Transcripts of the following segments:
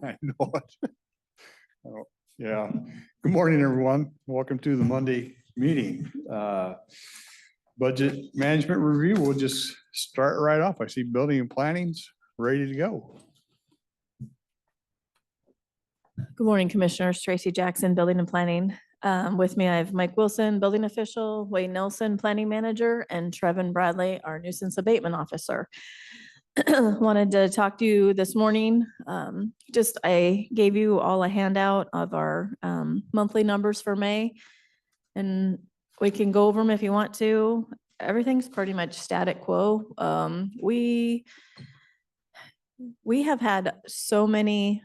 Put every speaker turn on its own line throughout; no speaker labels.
I know it. Oh, yeah. Good morning, everyone. Welcome to the Monday meeting. Budget management review. We'll just start right off. I see building and planning's ready to go.
Good morning, Commissioners. Tracy Jackson, Building and Planning. With me, I have Mike Wilson, Building Official, Wayne Nelson, Planning Manager, and Trevin Bradley, our Nuisance Abatement Officer. Wanted to talk to you this morning. I gave you all a handout of our monthly numbers for May. And we can go over them if you want to. Everything's pretty much static quo. We have had so many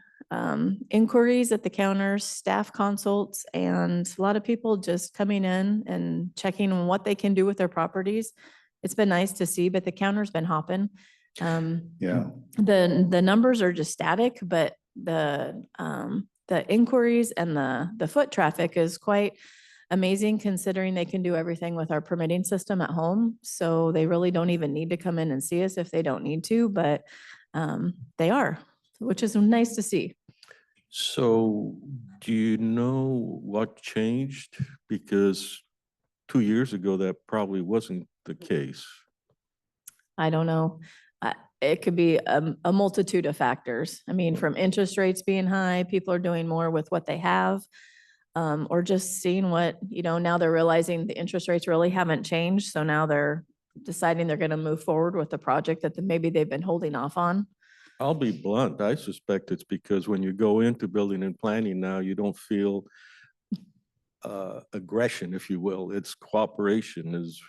inquiries at the counters, staff consults, and a lot of people just coming in and checking on what they can do with their properties. It's been nice to see, but the counter's been hopping.
Yeah.
The numbers are just static, but the inquiries and the foot traffic is quite amazing considering they can do everything with our permitting system at home. So they really don't even need to come in and see us if they don't need to, but they are, which is nice to see.
So do you know what changed? Because 2 years ago, that probably wasn't the case.
I don't know. It could be a multitude of factors. I mean, from interest rates being high, people are doing more with what they have. Or just seeing what, now they're realizing the interest rates really haven't changed. So now they're deciding they're going to move forward with the project that maybe they've been holding off on.
I'll be blunt. I suspect it's because when you go into building and planning now, you don't feel aggression, if you will. It's cooperation is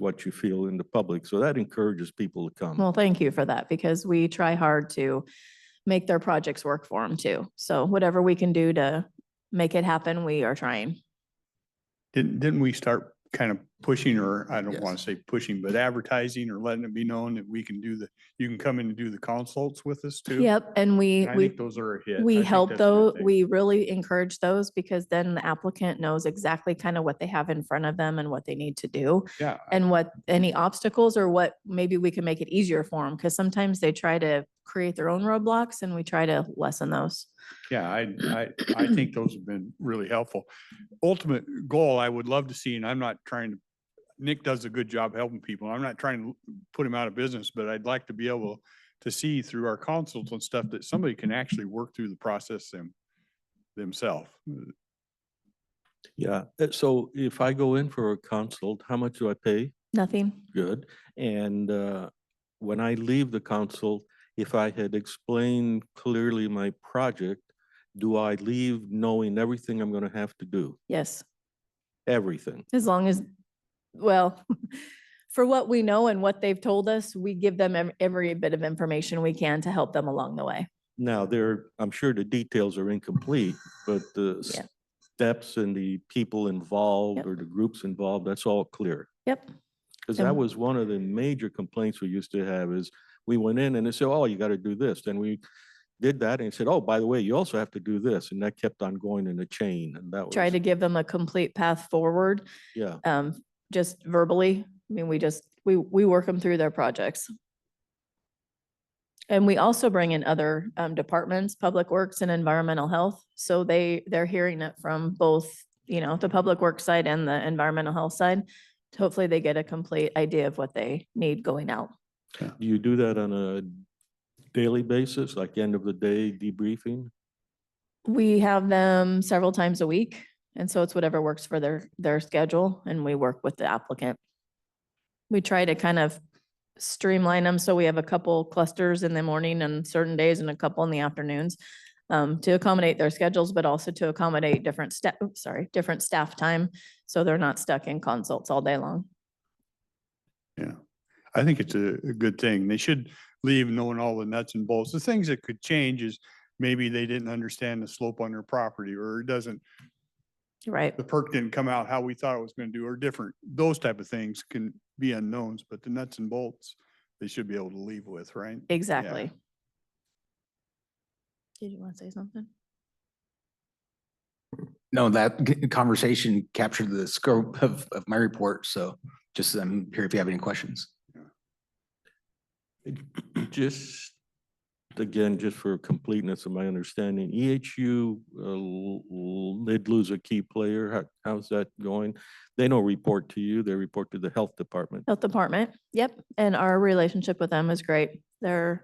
what you feel in the public. So that encourages people to come.
Well, thank you for that, because we try hard to make their projects work for them too. So whatever we can do to make it happen, we are trying.
Didn't we start kind of pushing, or I don't
Yes.
want to say pushing, but advertising or letting it be known that we can you can come in and do the consults with us too?
Yep, and
And I think those are a hit. I
we
think
help
that's a good
those,
thing.
we really encourage those, because then the applicant knows exactly kind of what they have in front of them and what they need to do.
Yeah.
And what any obstacles, or what maybe we can make it easier for them, because sometimes they try to create their own roadblocks and we try to lessen those.
Yeah, I think those have been really helpful. Ultimate goal I would love to see, and I'm not trying to, Nick does a good job helping people. I'm not trying to put him out of business, but I'd like to be able to see through our consults and stuff that somebody can actually work through the process themselves.
Yeah. So if I go in for a consult, how much do I pay?
Nothing.
Good. And when I leave the consult, if I had explained clearly my project, do I leave knowing everything I'm going to have to do?
Yes.
Everything.
As long as, well, for what we know and what they've told us, we give them every bit of information we can to help them along the way.
Now, I'm sure the details are incomplete, but the
Yeah.
steps and the people involved
Yep.
or the groups involved, that's all clear.
Yep.
Because that
And-
was one of the major complaints we used to have is we went in and they said, oh, you got to do this. Then we did that and said, oh, by the way, you also have to do this. And that kept on going in a chain. And that was.
Try to give them a complete path forward,
Yeah.
just verbally. I mean, we work them through their projects. And we also bring in other departments, Public Works and Environmental Health. So they're hearing it from both, the Public Works side and the Environmental Health side. Hopefully they get a complete idea of what they need going out.
Do you do that on a daily basis, like end of the day debriefing?
We have them several times a week. And so it's whatever works for their schedule, and we work with the applicant. We try to kind of streamline them. So we have a couple clusters in the morning and certain days and a couple in the afternoons to accommodate their schedules, but also to accommodate different staff time. So they're not stuck in consults all day long.
Yeah, I think it's a good thing. They should leave knowing all the nuts and bolts. The things that could change is maybe they didn't understand the slope on their property, or it doesn't,
Right.
the perk didn't come out how we thought it was going to do, or different. Those type of things can be unknowns, but the nuts and bolts, they should be able to leave with, right?
Exactly. Did you want to say something?
No, that conversation captured the scope of my report. So just I'm here if you have any questions.
Just again, just for completeness of my understanding, EHU did lose a key player. How's that going? They don't report to you, they report to the health department.
Health Department, yep, and our relationship with them is great. We're,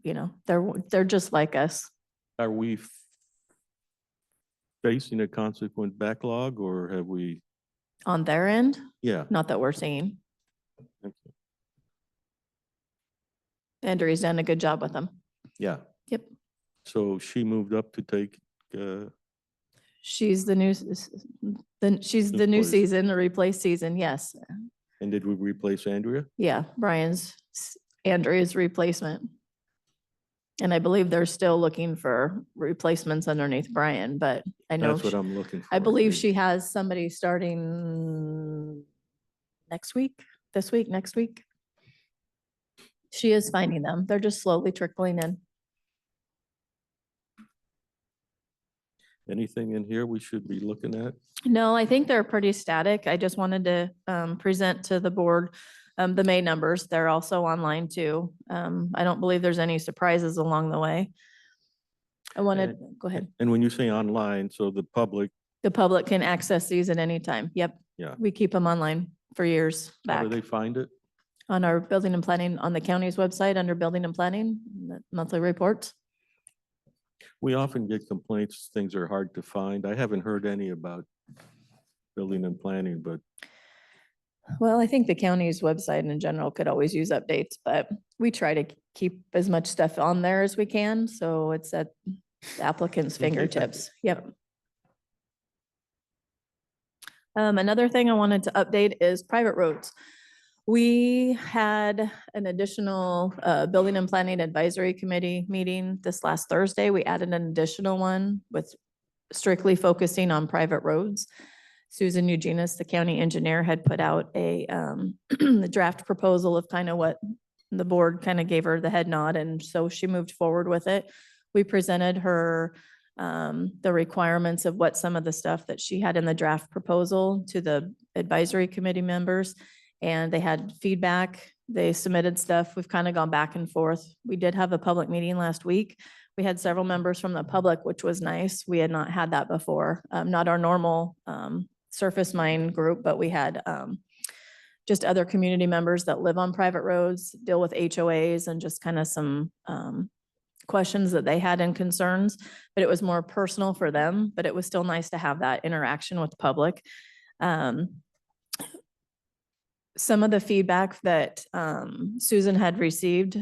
you know, they're just like us.
Are we facing a consequent backlog or have we,
On their end,
yeah.
not that we're seeing.
Thank you.
Andrew's done a good job with them.
Yeah.
Yep.
So she moved up to take,
She's the new, she's the new
Replace.
season, the replace season, yes.
and did we replace Andrea?
Yeah, Andrea's replacement. And I believe they're still looking for replacements underneath Brian, but I know,
That's what I'm looking for.
I believe
think.
she has somebody starting next week, this week, next week. She is finding them. They're just slowly trickling in.
Anything in here we should be looking at?
No, I think they're pretty static. I just wanted to present to the board the May numbers. They're also online too. I don't believe there's any surprises along the way. I wanted, go ahead.
And when you say online, so the public,
The public can access these at any time. Yep.
Yeah.
We keep them online for years
how
back
do they find it?
on our building and planning, on the county's website under building and planning, the monthly reports.
We often get complaints, things are hard to find. I haven't heard any about building and planning, but
Well, I think the county's website in general could always use updates, but we try to keep as much stuff on there as we can. So it's at the applicant's
Okay, thank you.
fingertips. Yep. Another thing I wanted to update is private roads. We had an additional Building and Planning Advisory Committee meeting this last Thursday. We added an additional one with strictly focusing on private roads. Susan Eugenius, the county engineer, had put out a the draft proposal of kind of what the board kind of gave her the head nod, and so she moved forward with it. We presented her the requirements of what some of the stuff that she had in the draft proposal to the advisory committee members, and they had feedback. They submitted stuff. We've kind of gone back and forth. We did have a public meeting last week. We had several members from the public, which was nice. We had not had that before. Not our normal surface mine group, but we had just other community members that live on private roads, deal with HOAs and just kind of some questions that they had and concerns, but it was more personal for them, but it was still nice to have that interaction with the public. Some of the feedback that Susan had received,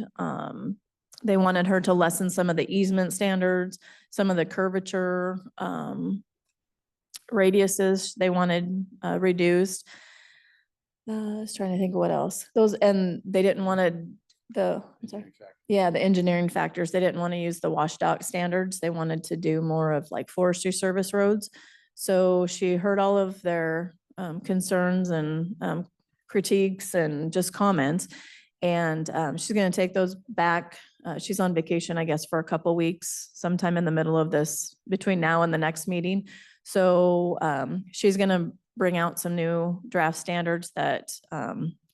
they wanted her to lessen some of the easement standards, some of the curvature radiuses they wanted reduced. I was trying to think of what else. Those, and they didn't want to, the engineering factors. They didn't want to use the WashDOT standards. They wanted to do more of like Forestry Service roads. So she heard all of their concerns and critiques and just comments. And she's going to take those back. She's on vacation, I guess, for a couple weeks, sometime in the middle of this, between now and the next meeting. So she's going to bring out some new draft standards that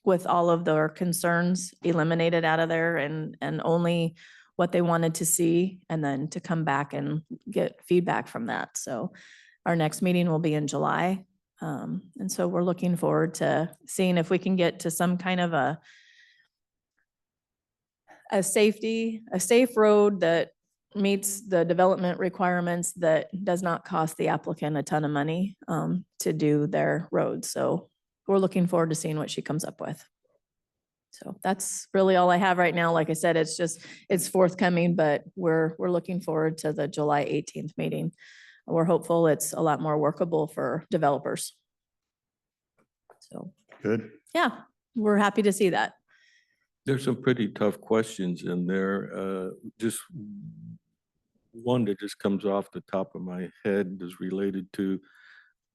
with all of their concerns eliminated out of there and only what they wanted to see, and then to come back and get feedback from that. So our next meeting will be in July. And so we're looking forward to seeing if we can get to some kind of a safe road that meets the development requirements, that does not cost the applicant a ton of money to do their roads. So we're looking forward to seeing what she comes up with. So that's really all I have right now. Like I said, it's forthcoming, but we're looking forward to the July 18th meeting. We're hopeful it's a lot more workable for developers. So,
Good.
yeah, we're happy to see that.
there's some pretty tough questions in there. Just one that just comes off the top of my head is related to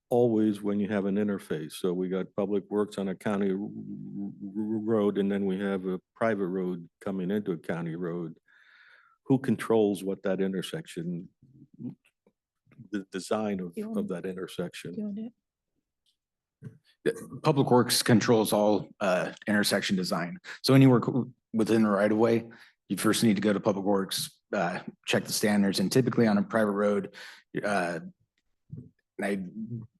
always when you have an interface. So we got public works on a county road, and then we have a private road coming into a county road. Who controls what that intersection, the design of that intersection?
Do you want to do it?
Public Works controls all intersection design. So anywhere within the right of way, you first need to go to Public Works, check the standards, and typically on a private road,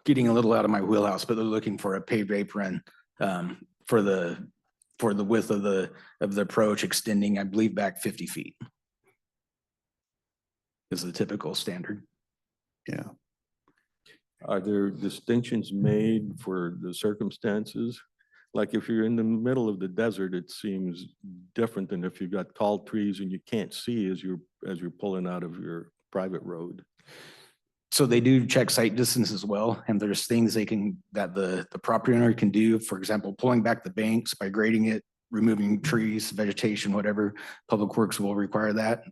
getting a little out of my wheelhouse, but they're looking for a paved apron for the width of the approach extending, I believe, back 50 feet. Is the typical standard.
Yeah.
Are there distinctions made for the circumstances? Like if you're in the middle of the desert, it seems different than if you've got tall trees and you can't see as you're pulling out of your private road.
So they do check site distance as well, and there's things that the property owner can do. For example, pulling back the banks by grading it, removing trees, vegetation, whatever. Public Works will require that.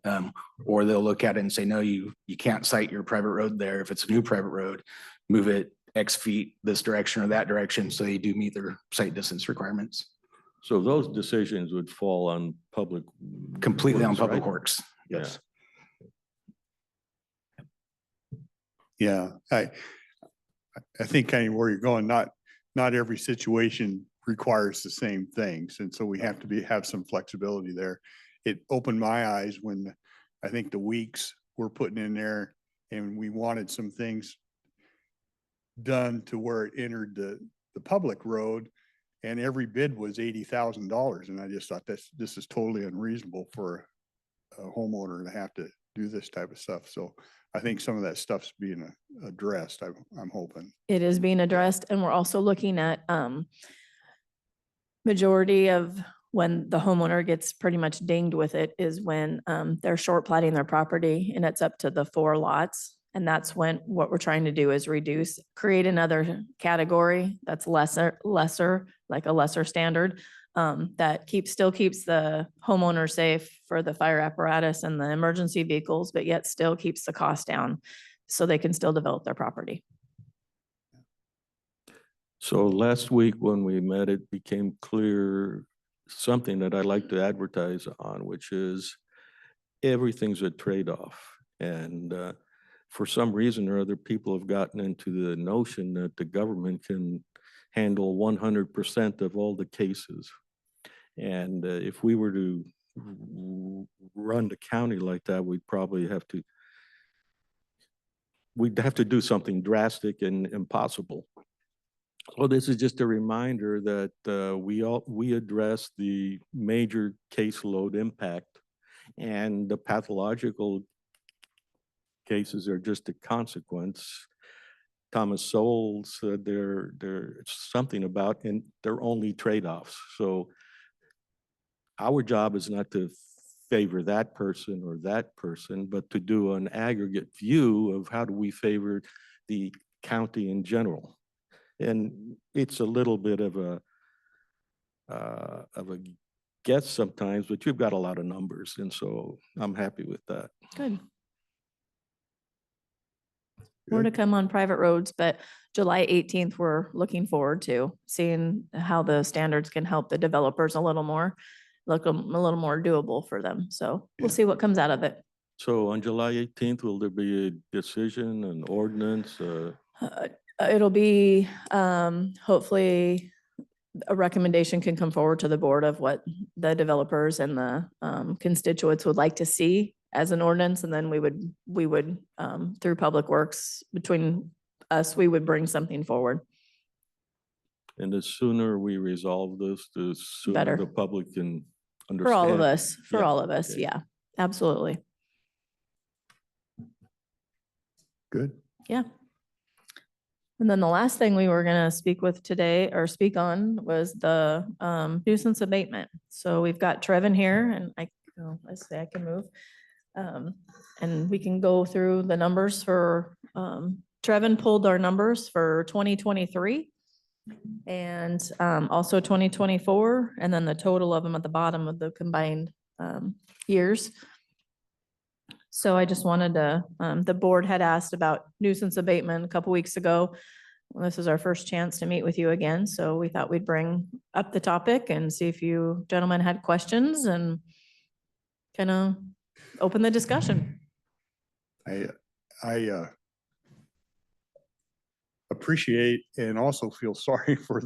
Or they'll look at it and say, no, you can't site your private road there. If it's a new private road, move it X feet this direction or that direction, so they do meet their site distance requirements.
So those decisions would fall on public.
Completely on
Works,
Public
right?
Works, yes.
Yeah, I think kind of where you're going, not every situation requires the same things. And so we have to have some flexibility there. It opened my eyes when I think the weeks were putting in there and we wanted some things done to where it entered the public road, and every bid was $80,000. And I just thought this is totally unreasonable for a homeowner to have to do this type of stuff. So I think some of that stuff's being addressed. I'm hoping.
It is being addressed, and we're also looking at majority of when the homeowner gets pretty much dinged with it is when they're short platting their property and it's up to the 4 lots. And that's when what we're trying to do is create another category that's lesser, like a lesser standard that still keeps the homeowner safe for the fire apparatus and the emergency vehicles, but yet still keeps the cost down so they can still develop their property.
So last week when we met, it became clear something that I like to advertise on, which is everything's a trade-off. And for some reason or other, people have gotten into the notion that the government can handle 100% of all the cases. And if we were to run the county like that, we'd have to do something drastic and impossible. So this is just a reminder that we address the major caseload impact, and the pathological cases are just a consequence. Thomas Sowell said there's something about, and they're only trade-offs. So our job is not to favor that person or that person, but to do an aggregate view of how do we favor the county in general. And it's a little bit of a guess sometimes, but you've got a lot of numbers, and so I'm happy with that.
Good. More to come on private roads, but July 18th, we're looking forward to seeing how the standards can help the developers a little more doable for them. So we'll see what comes out of it.
So on July 18th, will there be a decision, an ordinance?
It'll be, hopefully a recommendation can come forward to the board of what the developers and the constituents would like to see as an ordinance. And then we would through Public Works, between us, we would bring something forward.
And the sooner we resolve this, the sooner
Better.
the public can understand.
For all of us,
okay.
yeah, absolutely.
Good.
Yeah. And then the last thing we were gonna speak on was the nuisance abatement. So we've got Trevin here, and let's say I can move. And we can go through the numbers for, Trevin pulled our numbers for 2023 and also 2024, and then the total of them at the bottom of the combined years. So I just wanted to, the board had asked about nuisance abatement a couple weeks ago. Well, this is our first chance to meet with you again, so we thought we'd bring up the topic and see if you gentlemen had questions and kind of open the discussion.
I appreciate and also feel sorry for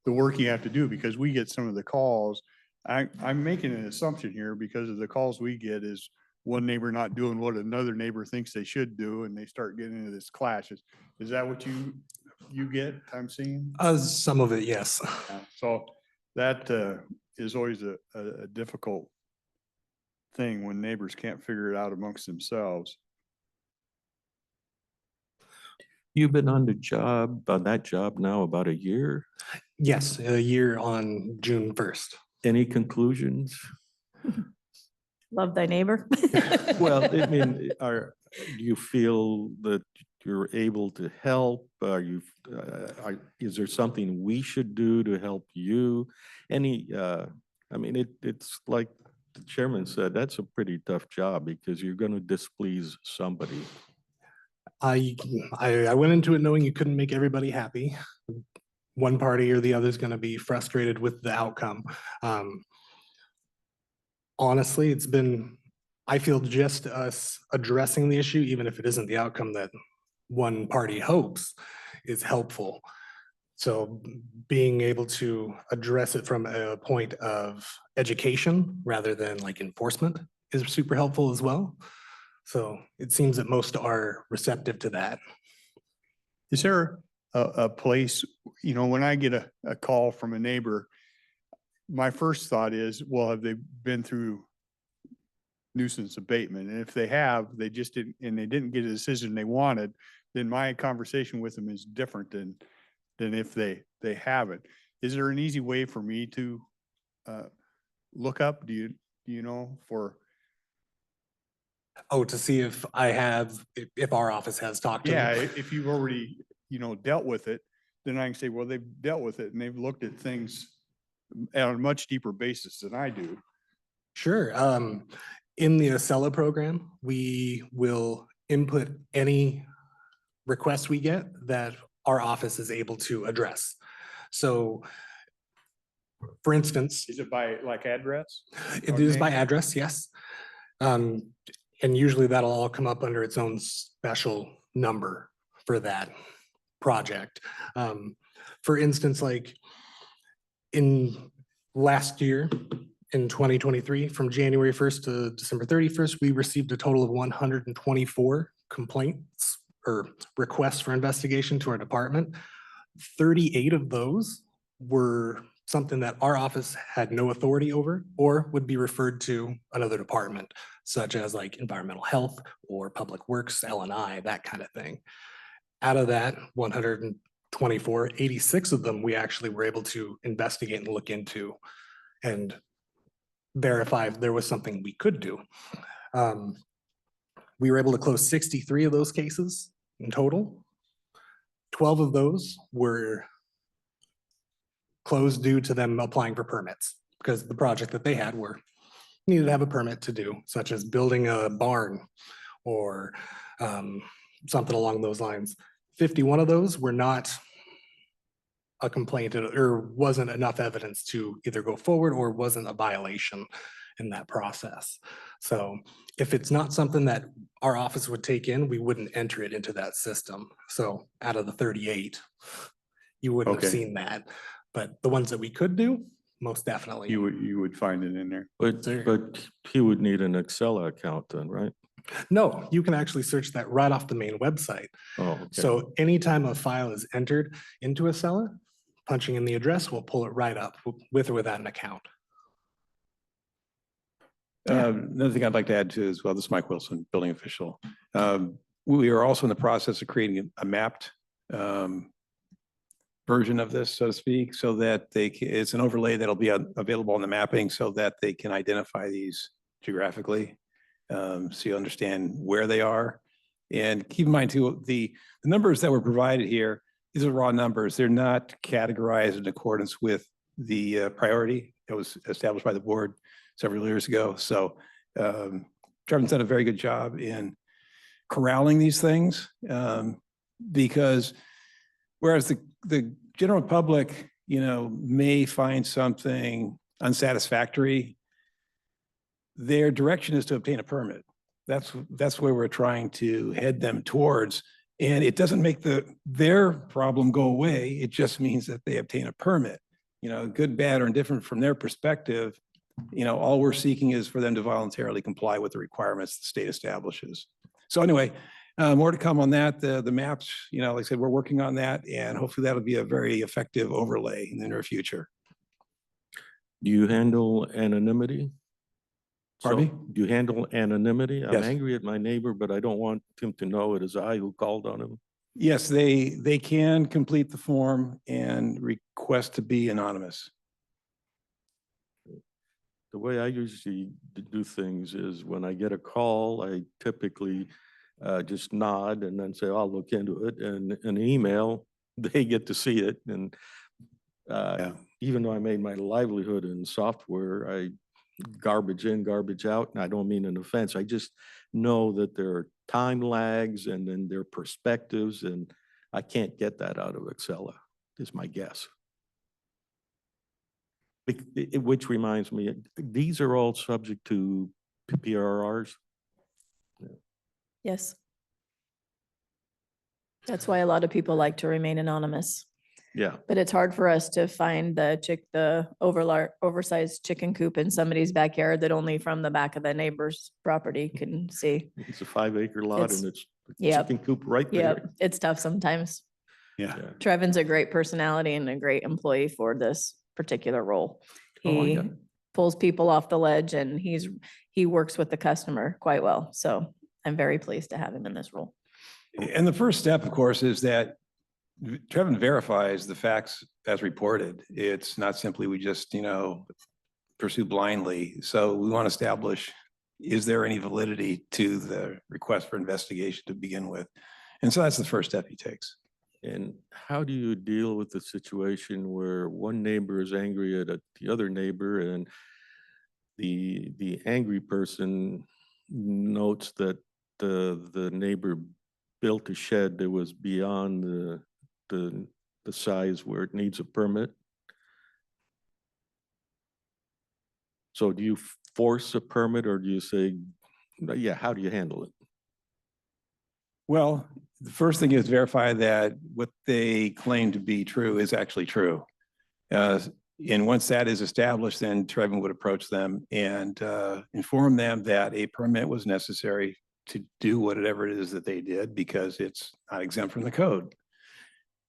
the work you have to do, because we get some of the calls I'm making an assumption here because of the calls we get is one neighbor not doing what another neighbor thinks they should do, and they start getting into this clash. Is that what you get, I'm seeing?
Some of it, yes.
Yeah. So that is always a difficult thing when neighbors can't figure it out amongst themselves.
You've been on that job now about a year.
Yes, a year on June 1st.
Any conclusions?
Love thy neighbor.
Well, I mean, do you feel that you're able to help? Is there something we should do to help you? I mean, it's like the chairman said, that's a pretty tough job because you're going to displease somebody.
I went into it knowing you couldn't make everybody happy. One party or the other is going to be frustrated with the outcome. Honestly, I feel just us addressing the issue, even if it isn't the outcome that one party hopes, is helpful. So being able to address it from a point of education rather than like enforcement is super helpful as well. So it seems that most are receptive to that.
Is there a place, when I get a call from a neighbor, my first thought is, well, have they been through nuisance abatement? And if they have, they didn't get a decision they wanted, then my conversation with them is different than if they haven't. Is there an easy way for me to look up? Do you know for?
Oh, to see if if our office has talked to
Yeah,
them.
if you've already, dealt with it, then I can say, well, they've dealt with it and they've looked at things on a much deeper basis than I do.
Sure. In the Acela program, we will input any requests we get that our office is able to address. So for instance,
Is it by like address?
it is by address, yes. And usually that'll all come up under its own special number for that project. For instance, like in last year, in 2023, from January 1st to December 31st, we received a total of 124 complaints or requests for investigation to our department. 38 of those were something that our office had no authority over or would be referred to another department, such as like environmental health or public works, L&I, that kind of thing. Out of that 124, 86 of them we actually were able to investigate and look into and verify if there was something we could do. We were able to close 63 of those cases in total. 12 of those were closed due to them applying for permits because the project that they had needed to have a permit to do, such as building a barn or something along those lines. 51 of those were not a complaint or wasn't enough evidence to either go forward or wasn't a violation in that process. So if it's not something that our office would take in, we wouldn't enter it into that system. So out of the 38, you wouldn't have
Okay.
seen that. But the ones that we could do, most definitely.
You would find it in there.
But he would need an Excel account then, right?
No, you can actually search that right off the main website.
Oh, okay.
So anytime a file is entered into Acela, punching in the address will pull it right up with or without an account.
Another thing I'd like to add to as well, this is Mike Wilson, building official. We are also in the process of creating a mapped version of this, so to speak, so that it's an overlay that'll be available on the mapping so that they can identify these geographically. So you understand where they are. And keep in mind too, the numbers that were provided here, these are raw numbers. They're not categorized in accordance with the priority that was established by the board several years ago. So Trevor's done a very good job in corralling these things because whereas the general public, may find something unsatisfactory, their direction is to obtain a permit. That's where we're trying to head them towards. And it doesn't make their problem go away. It just means that they obtain a permit. Good, bad, or indifferent from their perspective, all we're seeking is for them to voluntarily comply with the requirements the state establishes. So anyway, more to come on that. The maps, like I said, we're working on that, and hopefully that'll be a very effective overlay in the near future.
Do you handle anonymity?
Pardon me?
So, do you handle anonymity? I'm
Yes.
angry at my neighbor, but I don't want him to know it is I who called on him.
Yes, they can complete the form and request to be anonymous.
The way I usually do things is when I get a call, I typically just nod and then say, I'll look into it. And an email, they get to see it. And even though I made my livelihood in software, I garbage in, garbage out. And I don't mean an offense. I just know that there are time lags and then there are perspectives, and I can't get that out of Excella, is my guess. Which reminds me, these are all subject to PRRs.
Yes. That's why a lot of people like to remain anonymous,
Yeah,
but it's hard for us to find the oversized chicken coop in somebody's backyard that only from the back of the neighbor's property can see.
it's a 5-acre lot
It's-
and it's a
Yep.
chicken coop right
Yep,
there.
it's tough sometimes.
Yeah.
Yeah.
Trevin's a great personality and a great employee for this particular role.
Oh,
He
yeah.
pulls people off the ledge and he works with the customer quite well. So I'm very pleased to have him in this role.
And the first step, of course, is that Trevin verifies the facts as reported. It's not simply we just, pursue blindly. So we want to establish, is there any validity to the request for investigation to begin with? And so that's the first step he takes.
And how do you deal with the situation where one neighbor is angry at the other neighbor and the angry person notes that the neighbor built a shed that was beyond the size where it needs a permit? So do you force a permit or do you say, yeah, how do you handle it?
Well, the first thing is verify that what they claim to be true is actually true. And once that is established, then Trevin would approach them and inform them that a permit was necessary to do whatever it is that they did because it's not exempt from the code.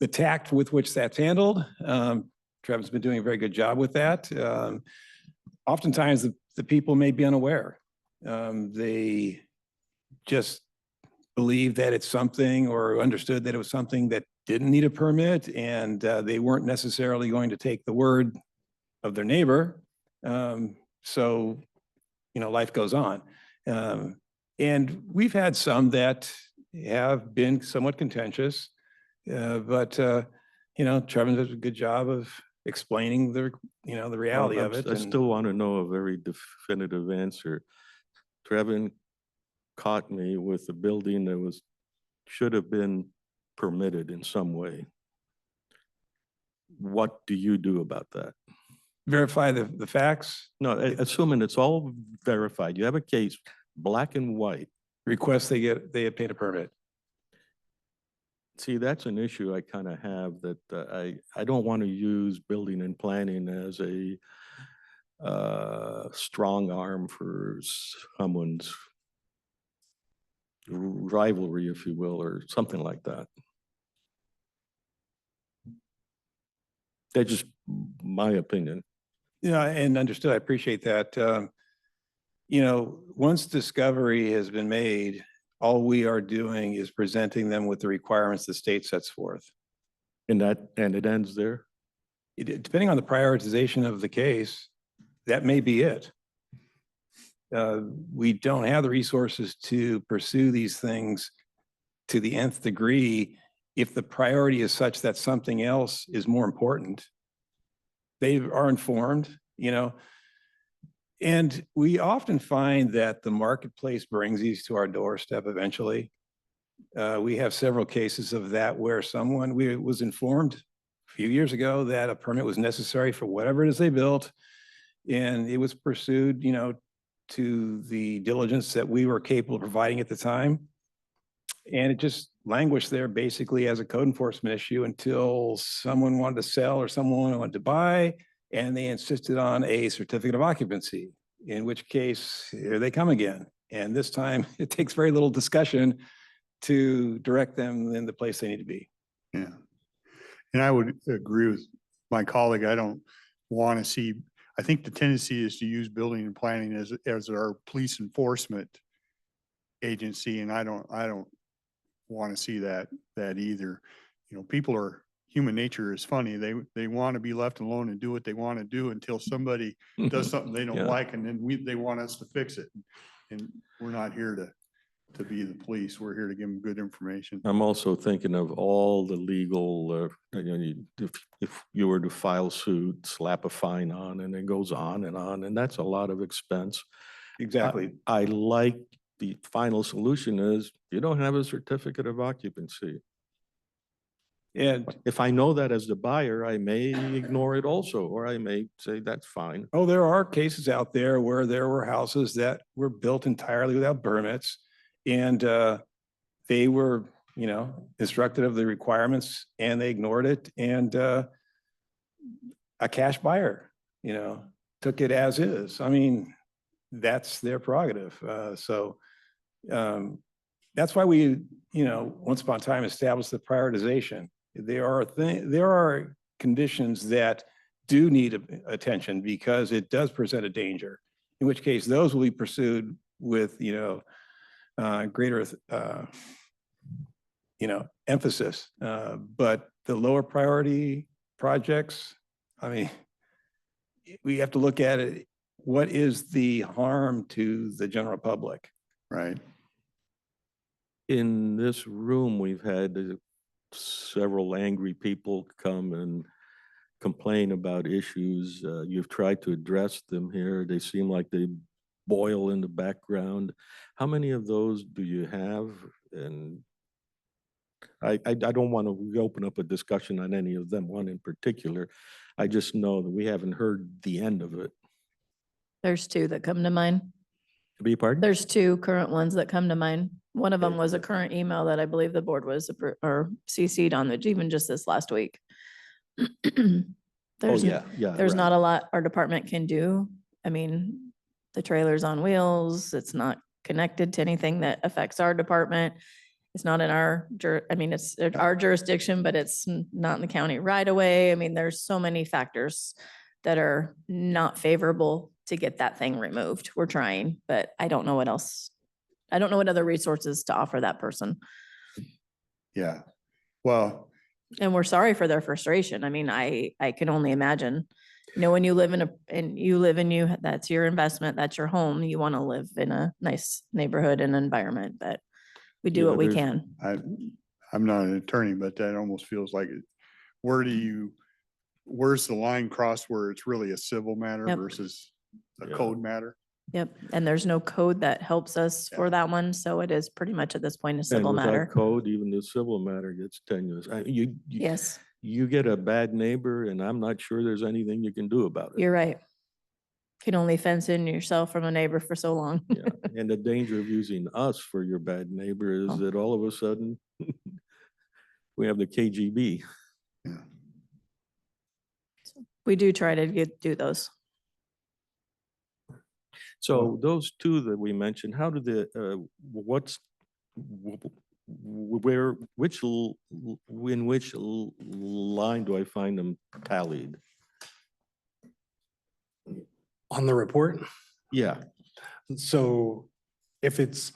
The tact with which that's handled, Trevin's been doing a very good job with that. Oftentimes the people may be unaware. They just believe that it's something or understood that it was something that didn't need a permit and they weren't necessarily going to take the word of their neighbor. So, life goes on. And we've had some that have been somewhat contentious, but Trevin does a good job of explaining the reality of it.
I still want to know a very definitive answer. Trevin caught me with a building that should have been permitted in some way. What do you do about that?
Verify the facts,
No, assuming it's all verified, you have a case, black and white.
request they obtain a permit.
See, that's an issue I kind of have that I don't want to use building and planning as a strong arm for someone's rivalry, if you will, or something like that. That's just my opinion.
Yeah, and understood. I appreciate that. Once discovery has been made, all we are doing is presenting them with the requirements the state sets forth.
And it ends there.
Depending on the prioritization of the case, that may be it. We don't have the resources to pursue these things to the nth degree if the priority is such that something else is more important. They are informed, and we often find that the marketplace brings these to our doorstep eventually. We have several cases of that where someone was informed a few years ago that a permit was necessary for whatever it is they built. And it was pursued, to the diligence that we were capable of providing at the time. And it just languished there basically as a code enforcement issue until someone wanted to sell or someone wanted to buy. and they insisted on a certificate of occupancy, in which case, here they come again. And this time, it takes very little discussion to direct them in the place they need to be.
Yeah. And I would agree with my colleague. I don't want to see, I think the tendency is to use building and planning as our police enforcement agency. And I don't want to see that either. You know, human nature is funny. They want to be left alone and do what they want to do until somebody does something they don't
Yeah.
like, and then they want us to fix it. And we're not here to be the police. We're here to give them good information.
I'm also thinking of all the legal, if you were to file suit, slap a fine on, and it goes on, and that's a lot of expense.
Exactly.
I like the final solution is you don't have a certificate of occupancy.
And,
If I know that as the buyer, I may ignore it also, or I may say that's fine.
oh, there are cases out there where there were houses that were built entirely without permits. And they were, instructed of the requirements and they ignored it. And a cash buyer, took it as is. I mean, that's their prerogative. That's why we, once upon a time established the prioritization. There are conditions that do need attention because it does present a danger, in which case those will be pursued with, greater, emphasis. But the lower priority projects, I mean, we have to look at it. What is the harm to the general public?
Right.
In this room, we've had several angry people come and complain about issues. You've tried to address them here. They seem like they boil in the background. How many of those do you have? And I don't want to open up a discussion on any of them, one in particular. I just know that we haven't heard the end of it.
There's two that come to mind.
Be pardon?
There's two current ones that come to mind. One of them
Okay.
was a current email that I believe the board was or CC'd on, that even just this last week.
Oh,
There's,
yeah, yeah.
there's
right.
not a lot our department can do. I mean, the trailer's on wheels. It's not connected to anything that affects our department. It's not in our it's in our jurisdiction, but it's not in the county right away. I mean, there's so many factors that are not favorable to get that thing removed. We're trying, but I don't know what else. I don't know what other resources to offer that person.
Yeah. Well,
And we're sorry for their frustration. I mean, I can only imagine, when you live that's your investment, that's your home. You want to live in a nice neighborhood and environment, but we do
Yeah,
what we
there's-
can.
I'm not an attorney, but that almost feels like it. Where's the line crossed where it's really a civil matter
Yep.
versus a
Yeah.
code matter?
Yep. And there's no code that helps us for that one. So it is pretty much at this point a
And
civil
without
matter.
code, even the civil matter gets tenuous.
Yes,
You get a bad neighbor and I'm not sure there's anything you can do about it.
you're right. Can only fence in yourself from a neighbor for so long.
Yeah, and the danger of using us for your bad neighbor is
Oh.
that all of a sudden we have the KGB.
Yeah.
We do try to do those.
So those two that we mentioned, how do in which line do I find them tallied?
On the report,
Yeah,
so if it's,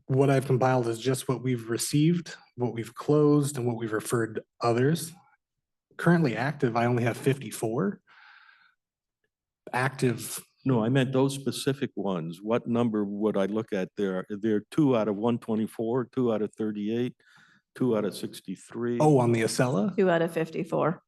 what I've compiled is just what we've received, what we've closed, and what we've referred to others. Currently active, I only have 54. Active,
no, I meant those specific ones. What number would I look at there? There are 2 out of 124, 2 out of 38, 2 out of 63.
oh, on the Acela?
2 out of 54.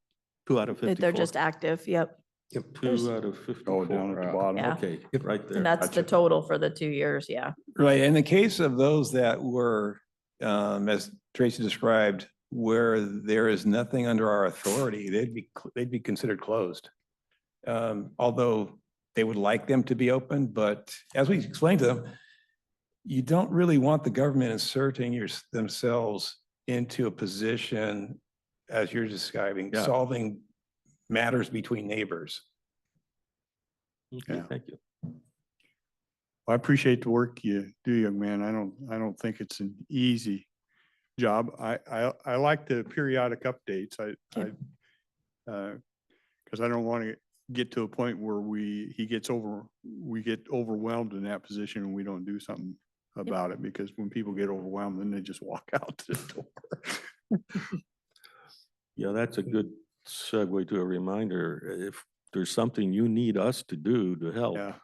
2 out of 54.
They're just active. Yep.
Yep.
2 out of 54.
Oh, down at the bottom.
Yeah.
Okay,
Yep.
right there.
And that's the
Gotcha.
total for the 2 years. Yeah.
Right. In the case of those that were, as Tracy described, where there is nothing under our authority, they'd be considered closed. Although they would like them to be open, but as we explained to them, you don't really want the government inserting themselves into a position, as you're describing,
Yeah.
solving matters between neighbors.
Okay,
Yeah.
thank you.
I appreciate the work you do, young man. I don't think it's an easy job. I like the periodic updates. Cause I don't want to get to a point where we get overwhelmed in that position and we don't do something about it, because when people get overwhelmed, then they just walk out the door.
Yeah, that's a good segue to a reminder. If there's something you need us to do to help,
Yeah,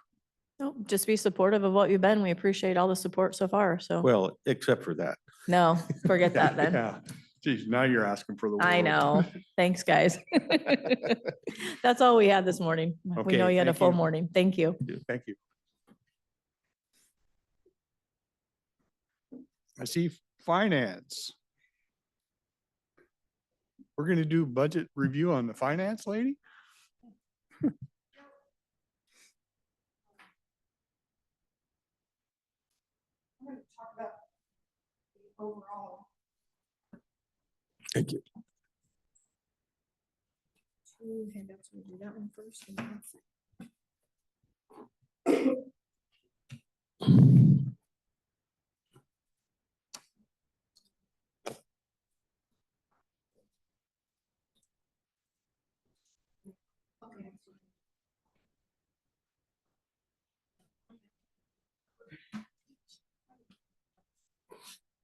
No, just be supportive of what you've been. We appreciate all the support so far, so.
well, except for that.
No, forget that then.
yeah. Geez, now you're asking for the world.
I know. Thanks, guys. That's all we had this morning. We know
Okay,
you had a
thank
full
you.
morning. Thank you.
Thank you. I see finance. We're gonna do budget review on the finance lady?
Thank you.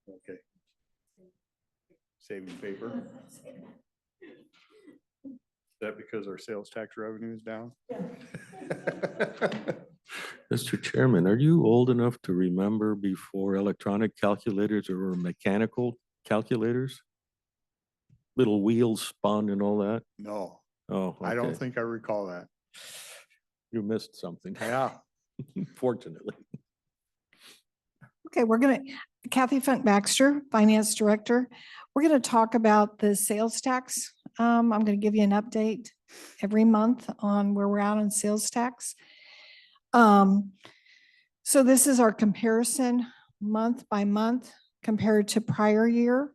Okay. Saving paper. Is that because our sales tax revenue is down?
Mr. Chairman, are you old enough to remember before electronic calculators or mechanical calculators? Little wheels spun and all that?
No,
Oh,
I don't
okay.
think I recall that.
You missed something,
Yeah,
fortunately.
Okay, Kathy Funk Baxter, Finance Director. We're gonna talk about the sales tax. I'm gonna give you an update every month on where we're at on sales tax. So this is our comparison month by month compared to prior year.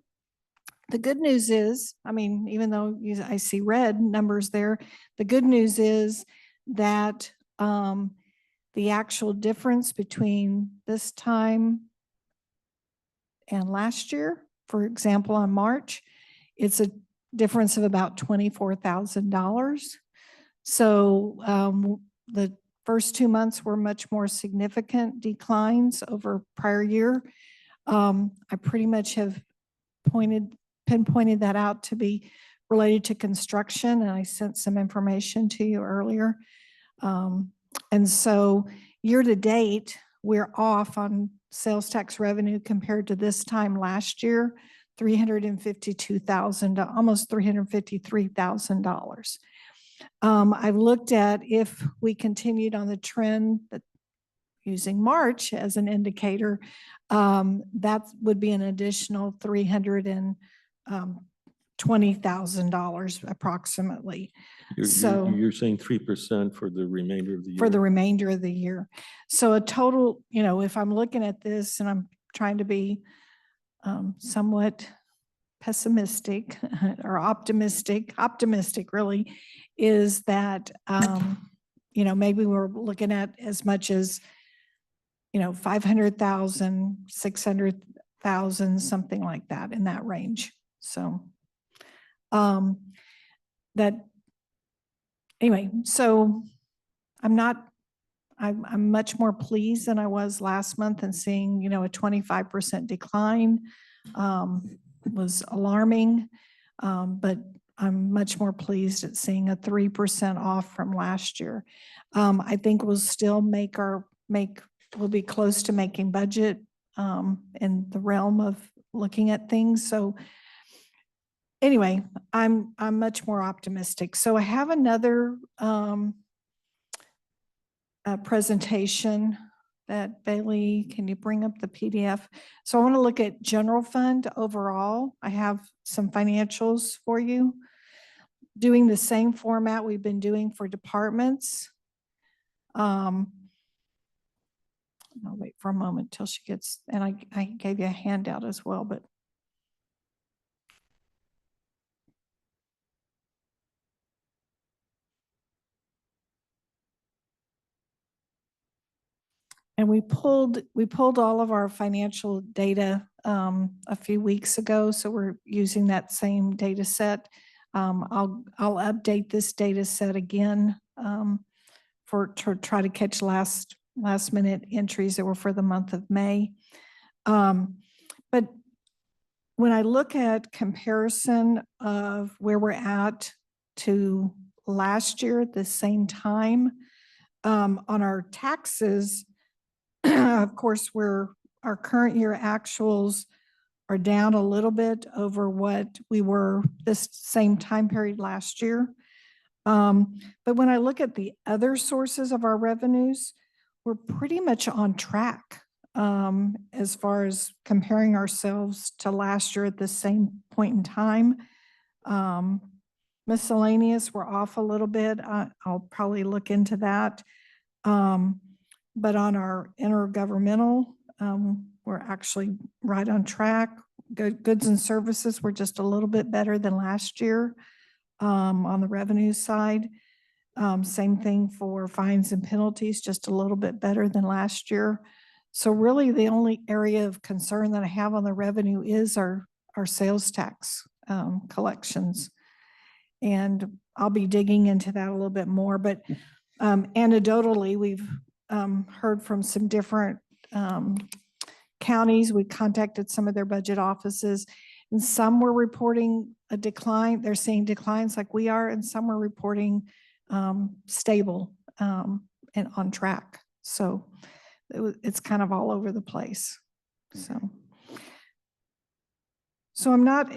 The good news is, I mean, even though I see red numbers there, the good news is that the actual difference between this time and last year, for example, on March, it's a difference of about $24,000. So the first 2 months were much more significant declines over prior year. I pretty much have pinpointed that out to be related to construction, and I sent some information to you earlier. And so year to date, we're off on sales tax revenue compared to this time last year, $352,000, almost $353,000. I've looked at if we continued on the trend that using March as an indicator, that would be an additional $320,000 approximately So-
You're saying 3% for the remainder of the year?
for the remainder of the year. So a total, if I'm looking at this and I'm trying to be somewhat pessimistic or optimistic really, is that, maybe we're looking at as much as, 500,000, 600,000, something like that in that range. So so I'm much more pleased than I was last month, and seeing, a 25% decline was alarming. But I'm much more pleased at seeing a 3% off from last year. I think we'll still we'll be close to making budget in the realm of looking at things. So anyway, I'm much more optimistic. So I have another presentation that Bailey, can you bring up the PDF? So I want to look at general fund overall. I have some financials for you. Doing the same format we've been doing for departments. I'll wait for a moment till she gets, and I gave you a handout as well, but And we pulled all of our financial data a few weeks ago, so we're using that same data set. I'll update this data set again to try to catch last minute entries that were for the month of May. But when I look at comparison of where we're at to last year at the same time, on our taxes, of course, our current year actuals are down a little bit over what we were this same time period last year. But when I look at the other sources of our revenues, we're pretty much on track as far as comparing ourselves to last year at the same point in time. Miscellaneous, we're off a little bit. I'll probably look into that. But on our intergovernmental, we're actually right on track. Goods and services were just a little bit better than last year on the revenue side. Same thing for fines and penalties, just a little bit better than last year. So really the only area of concern that I have on the revenue is our sales tax collections. And I'll be digging into that a little bit more, but anecdotally, we've heard from some different counties. We contacted some of their budget offices, and some were reporting a decline. They're seeing declines like we are, and some were reporting stable and on track. So it's kind of all over the place. So I'm not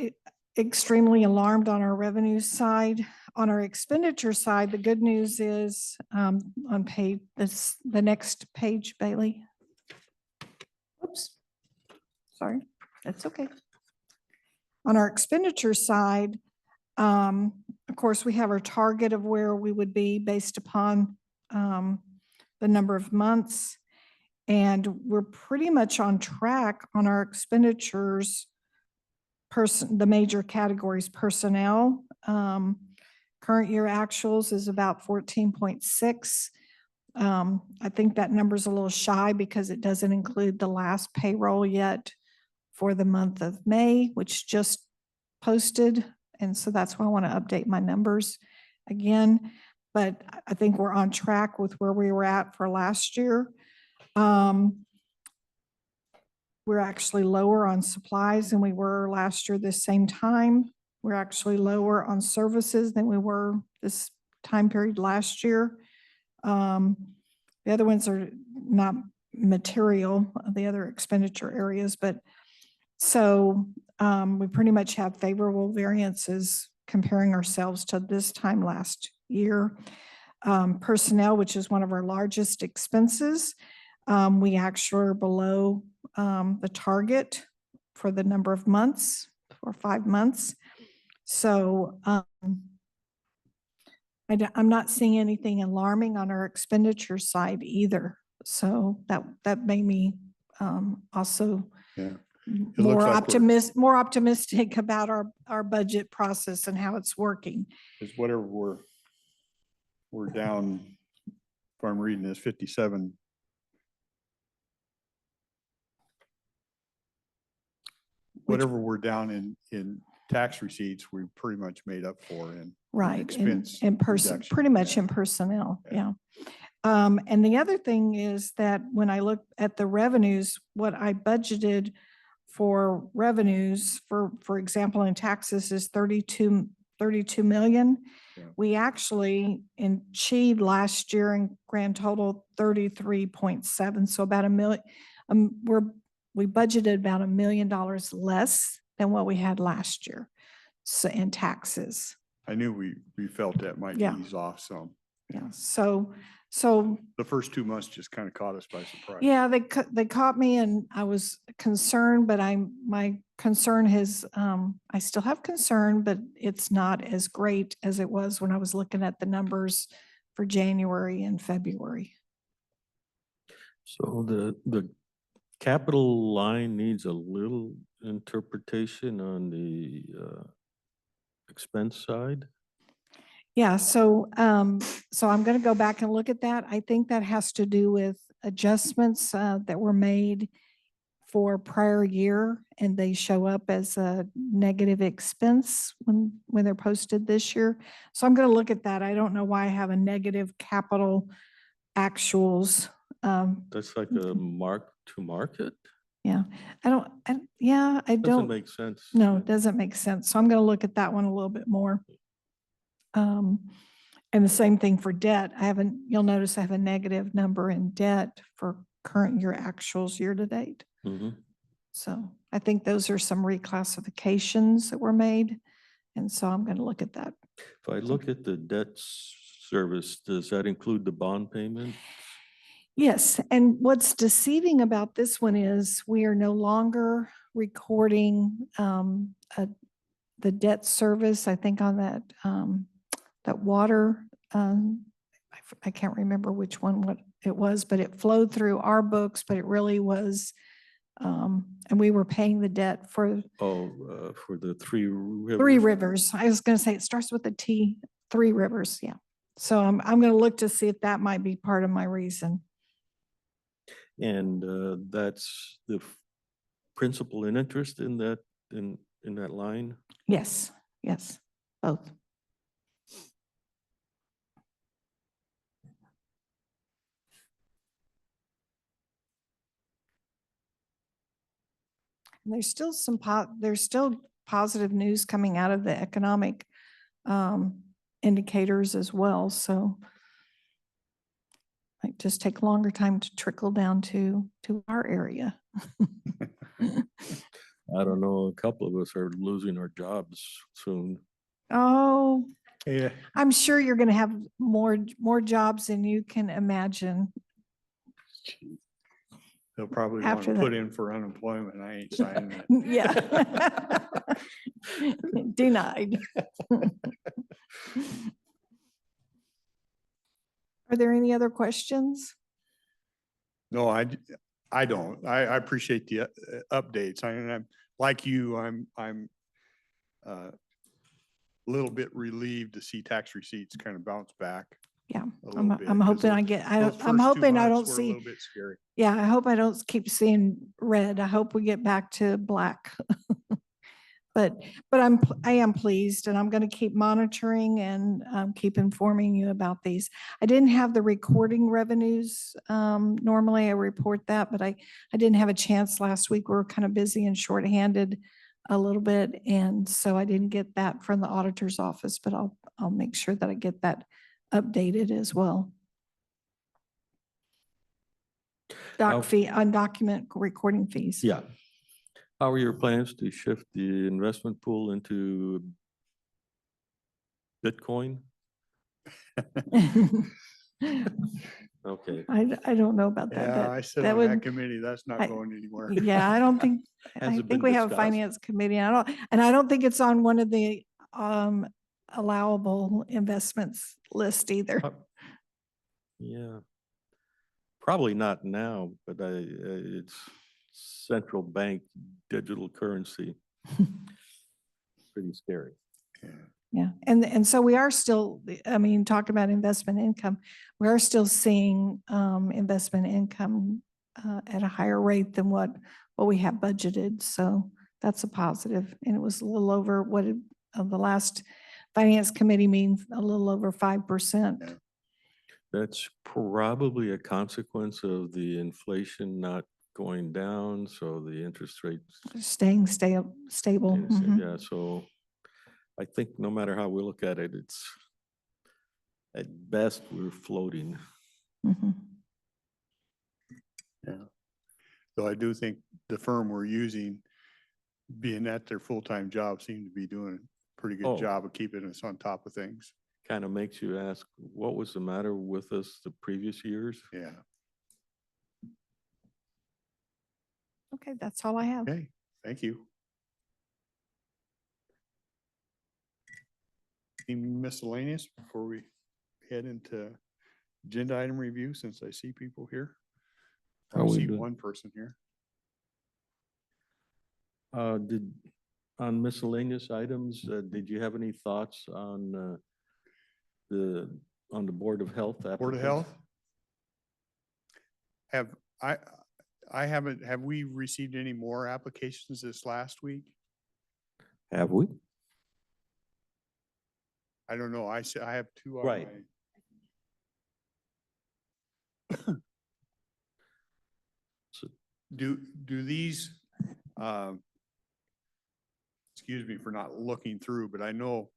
extremely alarmed on our revenue side. On our expenditure side, the good news is on the next page, Bailey. Oops, sorry, that's okay. On our expenditure side, of course, we have our target of where we would be based upon the number of months. And we're pretty much on track on our expenditures, the major categories: personnel. Current year actuals is about 14.6. I think that number's a little shy because it doesn't include the last payroll yet for the month of May, which just posted. And so that's why I want to update my numbers again. But I think we're on track with where we were at for last year. We're actually lower on supplies than we were last year this same time. We're actually lower on services than we were this time period last year. The other ones are not material, the other expenditure areas, but so we pretty much have favorable variances comparing ourselves to this time last year. Personnel, which is one of our largest expenses, we actually are below the target for the number of months, for 5 months. So I'm not seeing anything alarming on our expenditure side either. So that made me also more optimistic about our budget process and how it's working.
Because whatever we're down, if I'm reading this, 57. Whatever we're down in tax receipts, we pretty much made up for in
Right,
expense
in person,
reduction.
pretty much
Yeah.
in personnel,
Yeah.
yeah. And the other thing is that when I look at the revenues, what I budgeted for revenues, for example, in taxes is 32 million.
Yeah.
We actually achieved last year in grand total 33.7, so about $1 million. We budgeted about $1 million less than what we had last year, so in taxes.
I knew we felt that might
Yeah.
ease off some.
Yeah, so
The first 2 months just kind of caught us by surprise.
yeah, they caught me and I was concerned, but my concern has, I still have concern, but it's not as great as it was when I was looking at the numbers for January and February.
So the capital line needs a little interpretation on the expense side.
Yeah, so, so I'm going to go back and look at that. I think that has to do with adjustments that were made for prior year, and they show up as a negative expense when they're posted this year. So I'm going to look at that. I don't know why I have a negative capital actuals.
That's like a mark to market?
Yeah, I don't, yeah, I
Doesn't
don't,
make sense.
no, it doesn't make sense. So I'm going to look at that one a little bit more. And the same thing for debt. You'll notice I have a negative number in debt for current year actuals year to date.
Mhm.
So I think those are some reclassifications that were made. And so I'm going to look at that.
If I look at the debt service, does that include the bond payment?
Yes, and what's deceiving about this one is we are no longer recording the debt service, I think on that water. I can't remember which one, what it was, but it flowed through our books, but it really was, and we were paying the debt for
For the Three Rivers?
Three Rivers. I was going to say it starts with a T, Three Rivers, yeah. So I'm going to look to see if that might be part of my reason.
And that's the principal and interest in that, in that line?
Yes, yes, both. And there's still there's still positive news coming out of the economic indicators as well. So might just take a longer time to trickle down to our area.
I don't know, a couple of us are losing our jobs soon.
Oh,
Yeah.
I'm sure you're going to have more jobs than you can imagine.
They'll probably want
After
to
that.
put in for unemployment. I ain't signing it.
Yeah. Denied. Are there any other questions?
No, I don't. I appreciate the updates. I'm like you, I'm a little bit relieved to see tax receipts kind of bounce back
Yeah,
a little bit.
I'm
'cause
hoping I
those-
get,
those
I'm
first 2
hoping I
months
don't
were a
see,
little bit scary.
yeah, I hope I don't keep seeing red. I hope we get back to black. But I am pleased, and I'm going to keep monitoring and keep informing you about these. I didn't have the recording revenues. Normally I report that, but I didn't have a chance last week. We were kind of busy and shorthanded a little bit. And so I didn't get that from the auditor's office, but I'll make sure that I get that updated as well. Undocumented recording fees.
Yeah. How are your plans to shift the investment pool into Bitcoin? Okay.
I don't know about that.
Yeah,
That-
I sit
that
on
would-
that committee. That's not
I-
going anywhere.
Yeah, I don't think, I
Hasn't
think
been
we have a
discussed.
finance committee. And I don't think it's on one of the allowable investments list either.
Yeah. Probably not now, but it's central bank digital currency. Pretty scary.
Yeah.
Yeah, and so we are still, I mean, talk about investment income, we are still seeing investment income at a higher rate than what we have budgeted. So that's a positive. And it was a little over what the last finance committee means, a little over 5%.
Yeah.
That's probably a consequence of the inflation not going down, so the interest rates.
Staying stable. Mhm.
Yeah, so I think no matter how we look at it, it's at best, we're floating.
Mhm.
Yeah. So I do think the firm we're using, being at their full-time job, seem to be doing a pretty
Oh.
good job of keeping us on top of things.
Kind of makes you ask, what was the matter with us the previous years?
Yeah.
Okay, that's all I have.
Okay, thank you. Any miscellaneous before we head into agenda item review, since I see people here? I
Are we
see
good?
one person here.
On miscellaneous items, did you have any thoughts on on the Board of Health.
Board of
applicants.
Health? I haven't, have we received any more applications this last week?
Have we?
I don't know. I have two on
Right.
my.
So-
Do these, excuse me for not looking through, but I know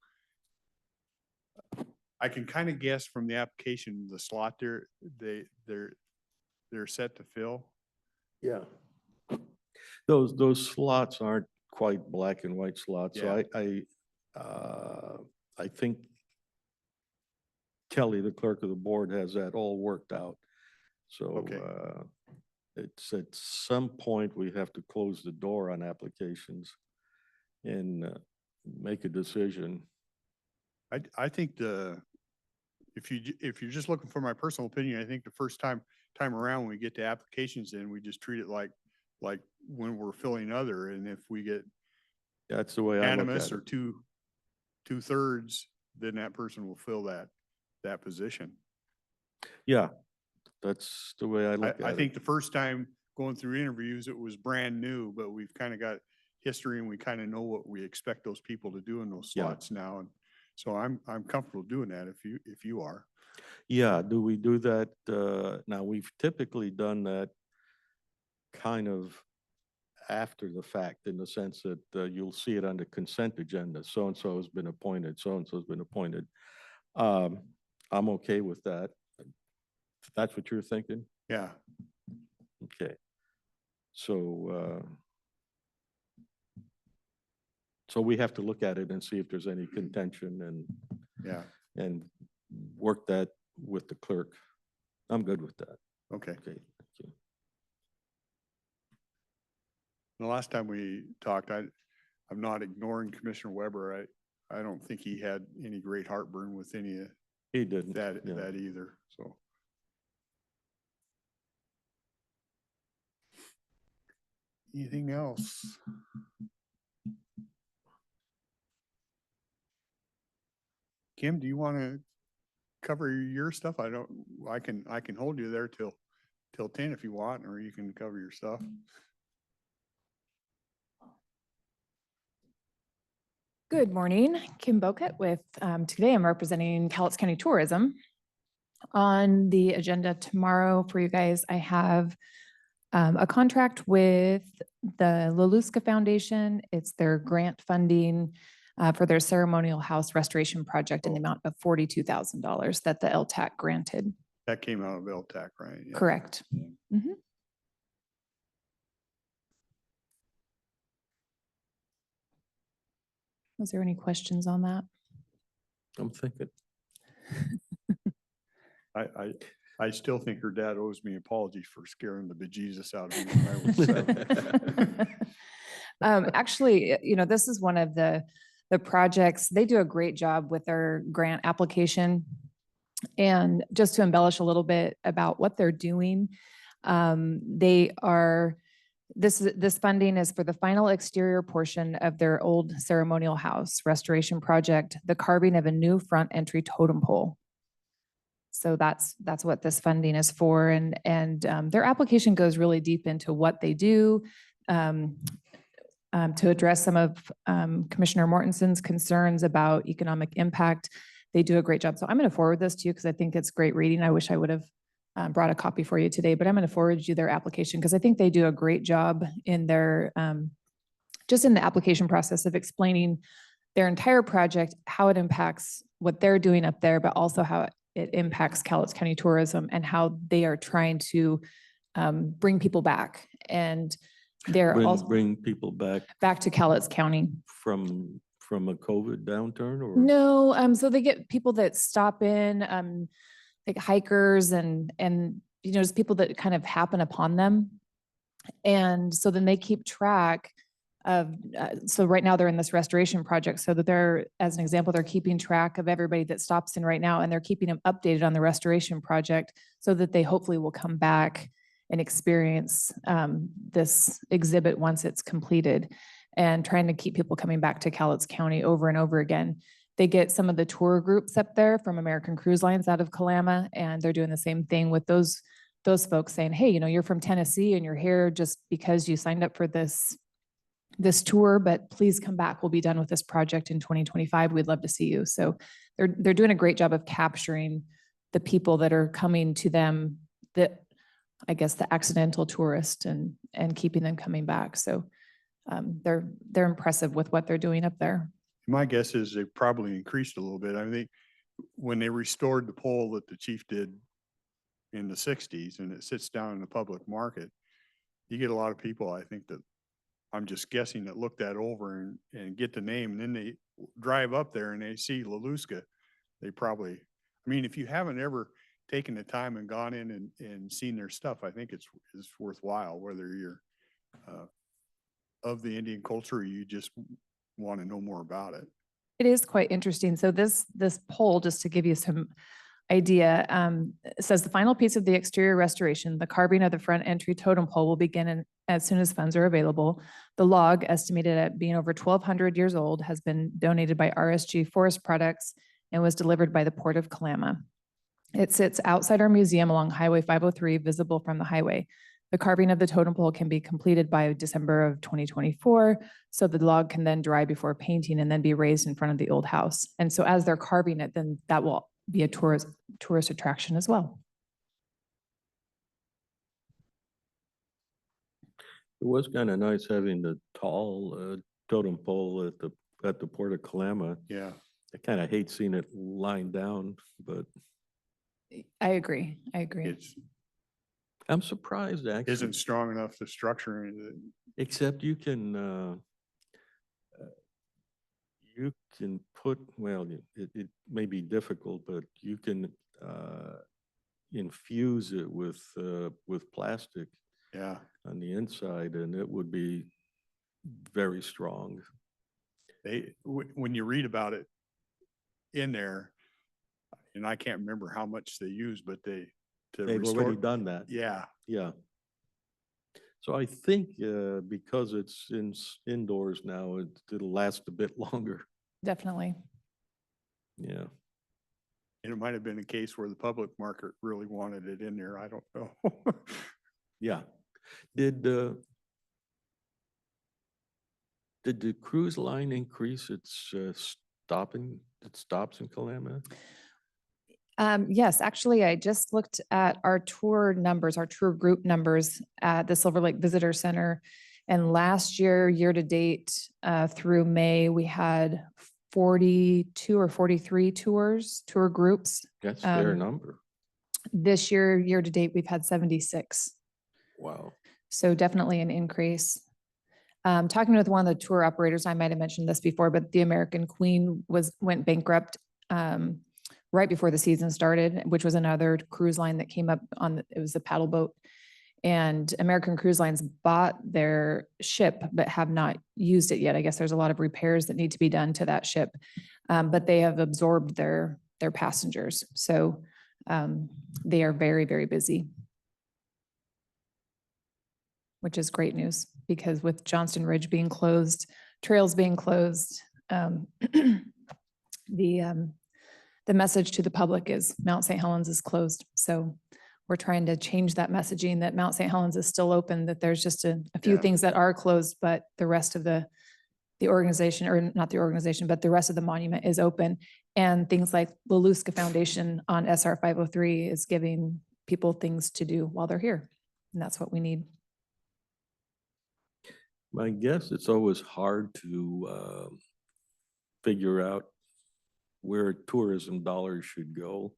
I can kind of guess from the application, the slot they're set to fill.
Yeah. Those slots aren't quite black and white slots, so I think Kelly, the clerk of the board, has that all worked out. So,
Okay.
it's at some point, we have to close the door on applications and, make a decision.
I think if you're just looking for my personal opinion, I think the first time around, when we get the applications in, we just treat it like when we're filling other, and if we get
That's the way I look
unanimous
at
or
it.
two-thirds, then that person will fill that position.
Yeah, that's the way I look at it.
I think the first time going through interviews, it was brand new, but we've kind of got history and we kind of know what we expect those people to do in those
Yeah.
slots now. And so I'm comfortable doing that if you are.
Yeah, do we do that? Now, we've typically done that kind of after the fact, in the sense that you'll see it on the consent agenda. So-and-so has been appointed, so-and-so has been appointed. I'm okay with that. If that's what you're thinking?
Yeah.
Okay. So, so we have to look at it and see if there's any contention
Yeah.
and work that with the clerk. I'm good with that.
Okay.
Okay, thank you.
The last time we talked, I'm not ignoring Commissioner Weber. I don't think he had any great heartburn with any of
He didn't.
that
yeah.
either. So. Anything else? Kim, do you want to cover your stuff? I can hold you there till 10 if you want, or you can cover your stuff.
Good morning, Kim Bocat with, today I'm representing Cowlitz County Tourism. On the agenda tomorrow for you guys, I have a contract with the Laluska Foundation. It's their grant funding for their ceremonial house restoration project in the amount of $42,000 that the LTAC granted.
That came out of LTAC, right? Yeah.
Correct. Mhm. Was there any questions on that?
I'm thinking.
I still think her dad owes me apologies for scaring the bejesus out of me when I was 7.
Actually, this is one of the projects. They do a great job with their grant application. And just to embellish a little bit about what they're doing, this funding is for the final exterior portion of their old ceremonial house restoration project, the carving of a new front entry totem pole. So that's what this funding is for. And their application goes really deep into what they do to address some of Commissioner Mortensen's concerns about economic impact. They do a great job. So I'm going to forward this to you because I think it's great reading. I wish I would have brought a copy for you today, but I'm going to forward you their application because I think they do a great job in their, just in the application process of explaining their entire project, how it impacts what they're doing up there, but also how it impacts Cowlitz County tourism and how they are trying to bring people back. And they're also
Bring people back
back to Cowlitz County.
from a COVID downturn or?
No, so they get people that stop in, like hikers and just people that kind of happen upon them. And so then they keep track of, so right now they're in this restoration project so that they're, as an example, they're keeping track of everybody that stops in right now and they're keeping them updated on the restoration project so that they hopefully will come back and experience this exhibit once it's completed, and trying to keep people coming back to Cowlitz County over and over again. They get some of the tour groups up there from American Cruise Lines out of Kalama, and they're doing the same thing with those folks saying, hey, you're from Tennessee and you're here just because you signed up for this tour, but please come back. We'll be done with this project in 2025. We'd love to see you. So they're doing a great job of capturing the people that are coming to them, that I guess the accidental tourist, and keeping them coming back. So they're impressive with what they're doing up there.
My guess is they probably increased a little bit. I think when they restored the pole that the chief did in the 60s and it sits down in the public market, you get a lot of people, I think, that I'm just guessing, that look that over and get the name, and then they drive up there and they see Laluska. They probably, I mean, if you haven't ever taken the time and gone in and seen their stuff, I think it's worthwhile, whether you're of the Indian culture or you just want to know more about it.
It is quite interesting. So this poll, just to give you some idea, it says the final piece of the exterior restoration, the carving of the front entry totem pole, will begin as soon as funds are available. The log, estimated at being over 1,200 years old, has been donated by RSG Forest Products and was delivered by the Port of Kalama. It sits outside our museum along Highway 503, visible from the highway. The carving of the totem pole can be completed by December of 2024, so the log can then dry before painting and then be raised in front of the old house. And so as they're carving it, then that will be a tourist attraction as well.
It was kind of nice having the tall totem pole at the Port of Kalama.
Yeah.
I kind of hate seeing it lying down, but
I agree.
It's
I'm surprised actually.
isn't strong enough to structure it.
Except you can put, well, it may be difficult, but you can infuse it with plastic
Yeah.
on the inside, and it would be very strong.
When you read about it in there, and I can't remember how much they use, but to
They've
restore.
already done that.
Yeah.
Yeah. So I think because it's indoors now, it'll last a bit longer.
Definitely.
Yeah.
And it might have been a case where the public market really wanted it in there. I don't know.
Yeah. Did the cruise line increase its stops in Kalama?
Yes, actually, I just looked at our tour numbers, our tour group numbers at the Silver Lake Visitor Center. And last year, year to date, through May, we had 42 or 43 tour groups.
That's a fair
Um,
number.
This year, year to date, we've had 76.
Wow.
So definitely an increase. Talking with one of the tour operators, I might have mentioned this before, but the American Queen went bankrupt right before the season started, which was another cruise line that came up it was a paddle boat. And American Cruise Lines bought their ship, but have not used it yet. I guess there's a lot of repairs that need to be done to that ship, but they have absorbed their passengers. So they are very, very busy, which is great news, because with Johnston Ridge being closed, trails being closed, the message to the public is Mount St. Helens is closed. So we're trying to change that messaging that Mount St. Helens is still open, that there's just a few
Yeah.
things that are closed, but the rest of the organization, or not the organization, but the rest of the monument is open. And things like the Laluska Foundation on SR 503 is giving people things to do while they're here. And that's what we need.
I guess it's always hard to figure out where tourism dollars should go.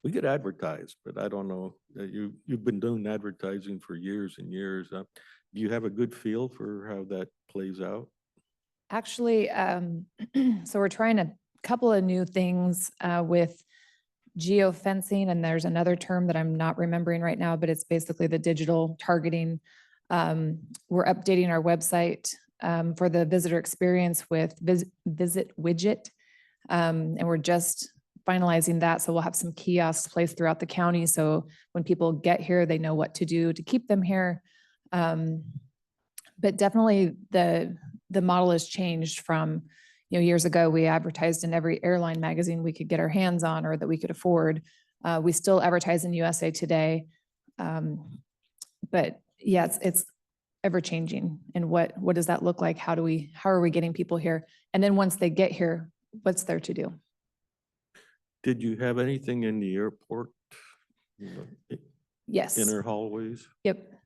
We get advertised, but I don't know. You've been doing advertising for years and years. Do you have a good feel for how that plays out?
Actually, so we're trying a couple of new things with geofencing, and there's another term that I'm not remembering right now, but it's basically the digital targeting. We're updating our website for the visitor experience with Visit Widget. And we're just finalizing that. So we'll have some kiosks placed throughout the county. So when people get here, they know what to do to keep them here. But definitely the model has changed from, Years ago, we advertised in every airline magazine we could get our hands on or that we could afford. We still advertise in USA Today. But yeah, it's ever changing. And what does that look like? How are we getting people here? And then once they get here, what's there to do?
Did you have anything in the airport?
Yes.
Inner hallways,
Yep.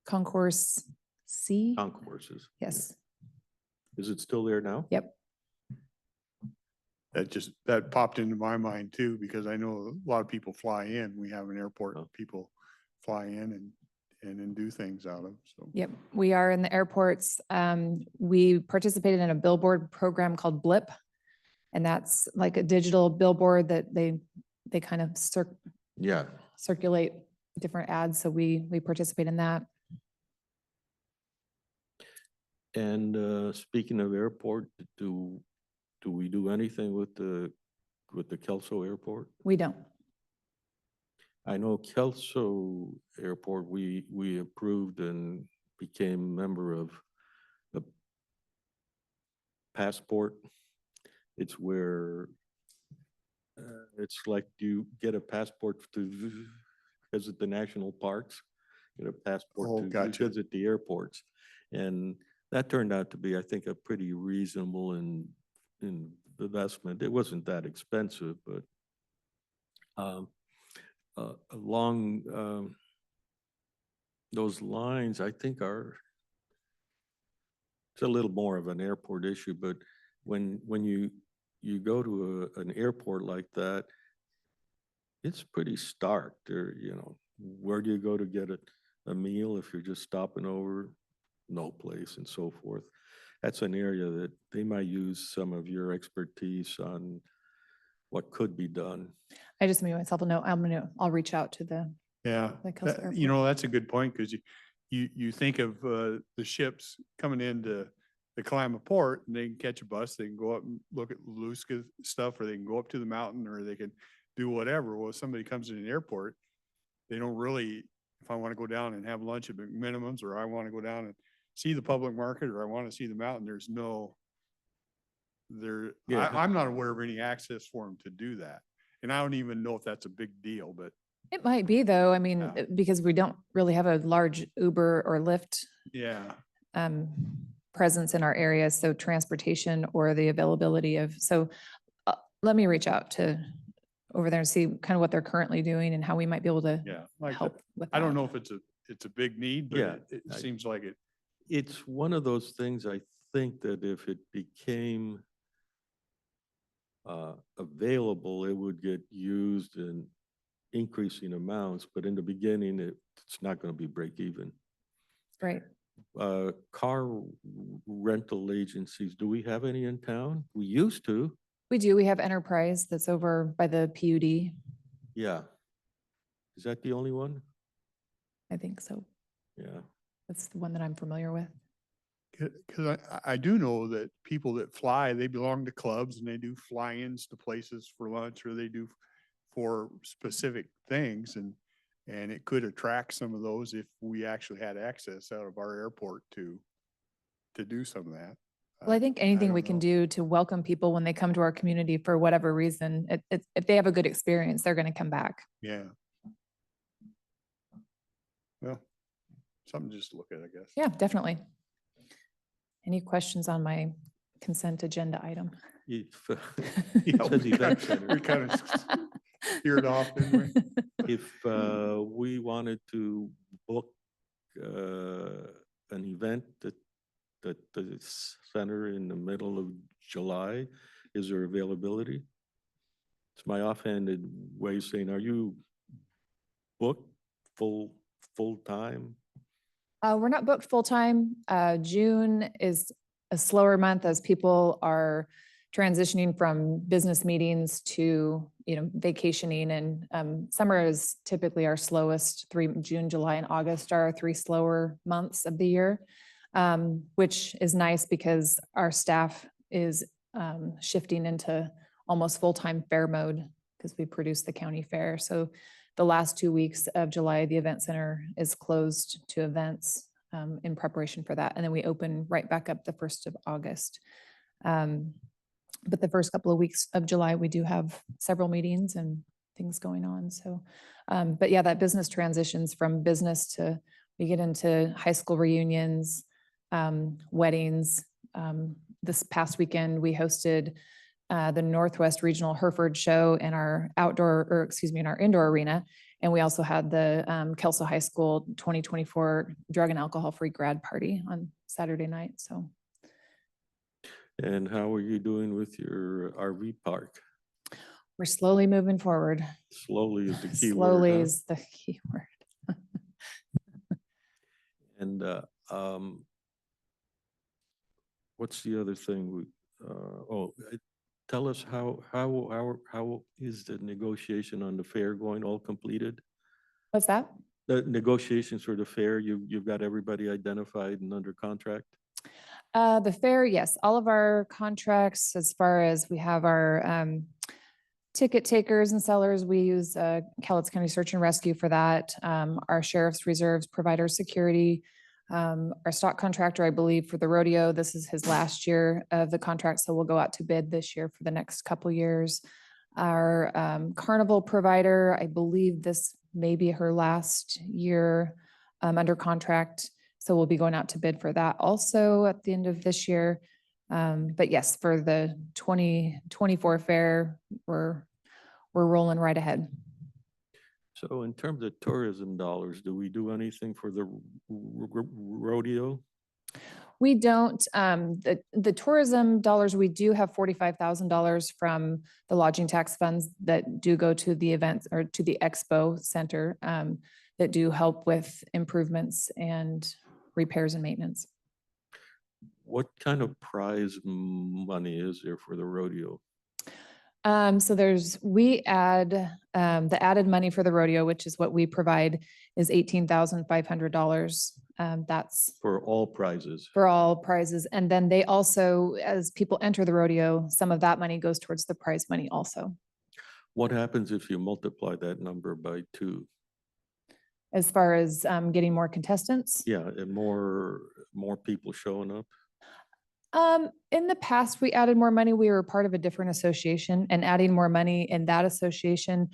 Concourse C.
concourses?
Yes.
Is it still there now?
Yep.
That popped into my mind too, because I know a lot of people fly in. We have an airport,
Oh.
people fly in and then do things out of, so.
Yep, we are in the airports. We participated in a billboard program called Blip. And that's like a digital billboard that they kind of
Yeah.
circulate different ads. So we participate in that.
And speaking of airport, do we do anything with the Kelso Airport?
We don't.
I know Kelso Airport, we approved and became member of the Passport. It's where it's like you get a passport to visit the national parks, get a passport
Oh,
to
gotcha.
visit the airports. And that turned out to be, I think, a pretty reasonable investment. It wasn't that expensive, but along those lines, I think it's a little more of an airport issue, but when you go to an airport like that, it's pretty stark there, where do you go to get a meal if you're just stopping over? No place, and so forth. That's an area that they might use some of your expertise on what could be done.
I just made myself a note. I'll reach out to the
Yeah,
Kelso
that's a good point, because you think of the ships coming into the Kalama Port, and they can catch a bus, they can go up and look at Luska stuff, or they can go up to the mountain, or they can do whatever. Well, if somebody comes in an airport, they don't really, if I want to go down and have lunch at McMinimum's, or I want to go down and see the public market, or I want to see the mountain, there's no,
Yeah.
I'm not aware of any access for them to do that. And I don't even know if that's a big deal, but
It might be though. I mean,
Yeah.
because we don't really have a large Uber or Lyft
yeah.
presence in our area. So transportation or the availability of, let me reach out to over there and see kind of what they're currently doing and how we might be able to
Yeah. Like
help with
I don't
that.
know if it's a big need, but
Yeah,
it
I-
seems like it.
It's one of those things, I think, that if it became available, it would get used in increasing amounts, but in the beginning, it's not going to be break even.
Right.
Car rental agencies, do we have any in town? We used to,
We do. We have Enterprise that's over by the PUD.
yeah. Is that the only one?
I think so.
Yeah.
That's the one that I'm familiar with.
Because I do know that people that fly, they belong to clubs, and they do fly-ins to places for lunch, or they do for specific things, and it could attract some of those if we actually had access out of our airport to do some of that.
Well, I think anything
don't
we can
know.
do to welcome people when they come to our community for whatever reason, if they have a good experience, they're going to come back.
Yeah. Well, something just to look at, I guess.
Yeah, definitely. Any questions on my consent agenda item?
If,
Yeah,
says event center.
we kind of steered off, didn't we?
If we wanted to book an event at the center in the middle of July, is there availability? It's my offhanded way of saying, are you booked full time?
We're not booked full-time. June is a slower month as people are transitioning from business meetings to, vacationing, and summer is typically our slowest. June, July, and August are our 3 slower months of the year, which is nice because our staff is shifting into almost full-time fair mode because we produce the county fair. So the last 2 weeks of July, the event center is closed to events in preparation for that. And then we open right back up the 1st of August. But the first couple of weeks of July, we do have several meetings and things going on. So, but yeah, that business transitions from business to, we get into high school reunions, weddings. This past weekend, we hosted the Northwest Regional Hereford Show in our in our indoor arena. And we also had the Kelso High School 2024 drug and alcohol-free grad party on Saturday night. So.
And how are you doing with your RV park?
We're slowly moving forward.
Slowly is the key word.
Slowly
huh?
is the key word.
And what's the other thing? Tell us how is the negotiation on the fair going? All completed?
What's that?
The negotiations for the fair, you've got everybody identified and under contract?
The fair, yes, all of our contracts, as far as we have our ticket takers and sellers, we use Cowlitz County Search and Rescue for that. Our sheriff's reserves provide our security. Our stock contractor, I believe, for the rodeo, this is his last year of the contract, so we'll go out to bid this year for the next couple years. Our carnival provider, I believe this may be her last year under contract, so we'll be going out to bid for that also at the end of this year. But yes, for the 2024 fair, we're rolling right ahead.
So in terms of tourism dollars, do we do anything for the rodeo?
We don't, the tourism dollars, we do have $45,000 from the lodging tax funds that do go to the events or to the expo center that do help with improvements and repairs and maintenance.
What kind of prize money is there for the rodeo?
So we add, the added money for the rodeo, which is what we provide, is $18,500. That's
For all prizes?
for all prizes. And then they also, as people enter the rodeo, some of that money goes towards the prize money also.
What happens if you multiply that number by 2?
As far as getting more contestants?
Yeah, and more people showing up?
In the past, we added more money. We were part of a different association, and adding more money in that association,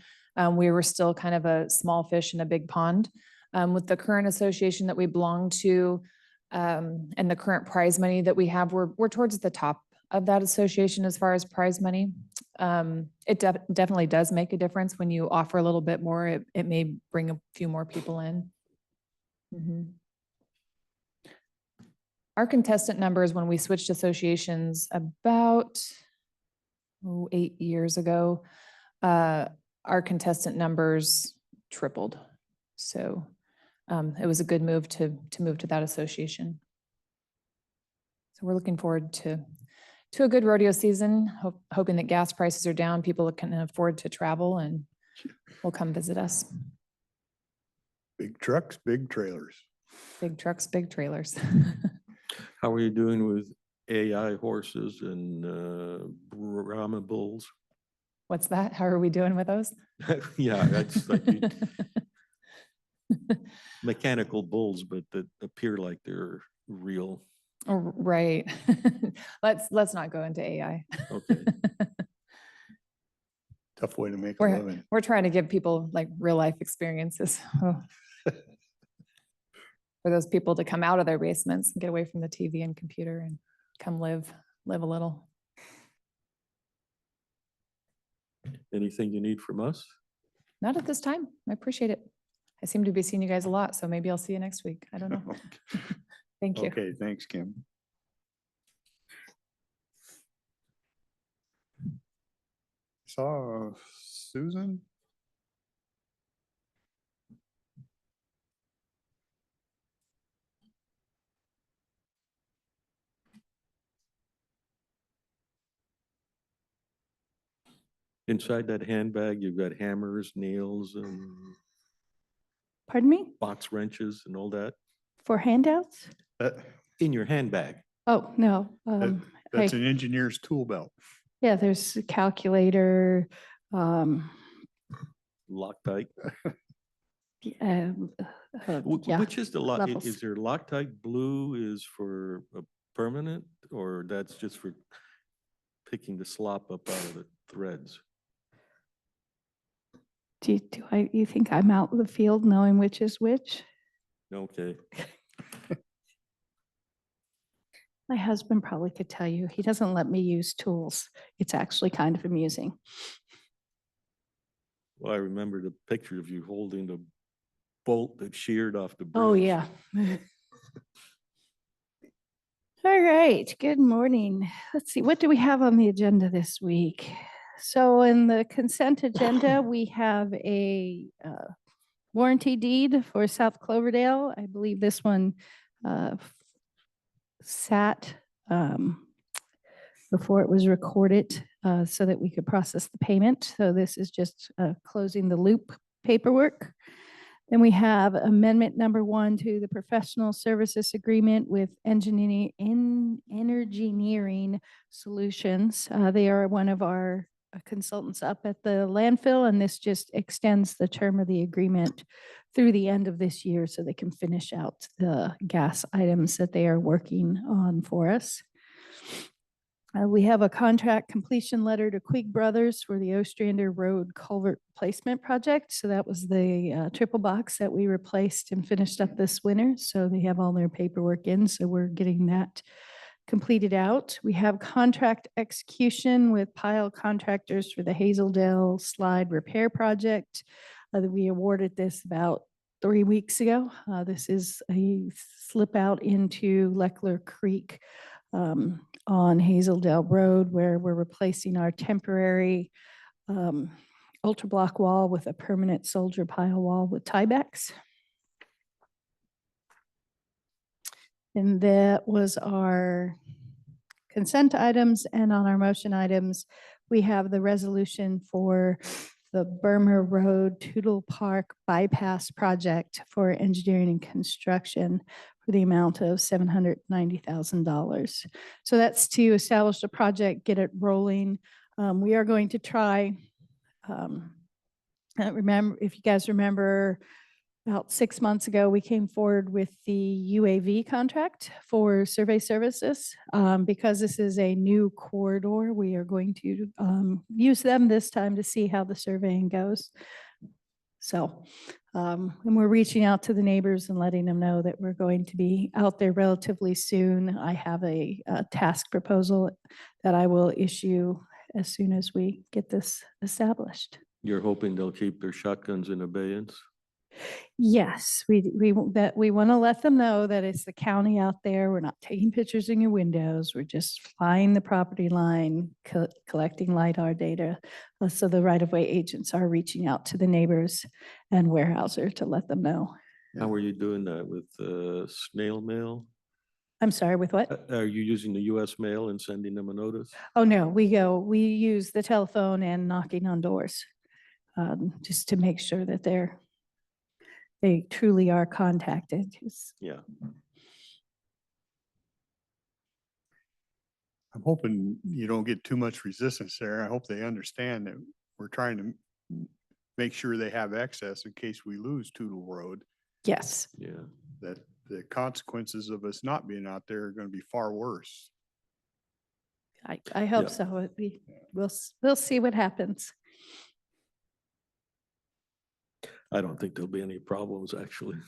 we were still kind of a small fish in a big pond. With the current association that we belong to, and the current prize money that we have, we're towards the top of that association as far as prize money. It definitely does make a difference when you offer a little bit more. It may bring a few more people in. Mhm. Our contestant numbers, when we switched associations about 8 years ago, our contestant numbers tripled. So it was a good move to move to that association. So we're looking forward to a good rodeo season, hoping that gas prices are down, people can afford to travel and will come visit us.
Big trucks, big trailers.
Big trucks, big trailers.
How are you doing with AI horses and Brahma bulls?
What's that? How are we doing with those?
Yeah, that's like mechanical bulls, but that appear like they're real.
Oh, right. Let's not go into AI.
Okay.
Tough way to make a living.
We're trying to give people like real life experiences. Oh. For those people to come out of their basements and get away from the TV and computer and come live a little.
Anything you need from us?
Not at this time. I appreciate it. I seem to be seeing you guys a lot, so maybe I'll see you next week. I don't know. Thank you.
Okay, thanks, Kim. Saw Susan.
Inside that handbag, you've got hammers, nails, and
Pardon me?
box wrenches and all that
For handouts?
That,
in your handbag.
Oh, no.
that's
Hey,
an engineer's tool belt.
yeah, there's a calculator.
Loctite.
um, yeah,
Which is the lock?
levels.
Is there Loctite blue is for a permanent or that's just for picking the slop up out of the threads.
You think I'm out in the field knowing which is which?
Okay,
My husband probably could tell you. He doesn't let me use tools. It's actually kind of amusing.
well, I remember the picture of you holding the bolt that sheared off the bridge.
Oh, yeah. All right, good morning. Let's see, what do we have on the agenda this week? So in the consent agenda, we have a warranty deed for South Cloverdale. I believe this one sat before it was recorded so that we could process the payment. So this is just closing the loop paperwork. Then we have amendment number 1 to the professional services agreement with Engineering Solutions. They are one of our consultants up at the landfill, and this just extends the term of the agreement through the end of this year so they can finish out the gas items that they are working on for us. We have a contract completion letter to Quig Brothers for the Ostrander Road Culvert Placement Project. So that was the triple box that we replaced and finished up this winter. So they have all their paperwork in. So we're getting that completed out. We have contract execution with Pile Contractors for the Hazeldale Slide Repair Project. We awarded this about 3 weeks ago. This is a slip out into Leckler Creek on Hazeldale Road, where we're replacing our temporary ultra block wall with a permanent soldier pile wall with tiebacks. And that was our consent items. And on our motion items, we have the resolution for the Burmer Road Tootle Park bypass project for engineering and construction for the amount of $790,000. So that's to establish the project, get it rolling. We are going to try, I don't remember if you guys remember, about 6 months ago, we came forward with the UAV contract for survey services. Because this is a new corridor, we are going to use them this time to see how the surveying goes. So, and we're reaching out to the neighbors and letting them know that we're going to be out there relatively soon. I have a task proposal that I will issue as soon as we get this established.
You're hoping they'll keep their shotguns in abeyance?
Yes, we want to let them know that it's the county out there. We're not taking pictures in your windows. We're just flying the property line, collecting LiDAR data. So the right-of-way agents are reaching out to the neighbors and Weyerhaeuser to let them know.
How are you doing that with snail mail?
I'm sorry, with what?
Are you using the US mail and sending them a notice?
Oh, no, we use the telephone and knocking on doors just to make sure that they truly are contacted.
Yeah.
I'm hoping you don't get too much resistance there. I hope they understand that we're trying to make sure they have access in case we lose Tootle Road,
Yes,
Yeah.
that the consequences of us not being out there are going to be far worse.
I hope
Yeah.
so. We'll see what happens.
I don't think there'll be any problems, actually.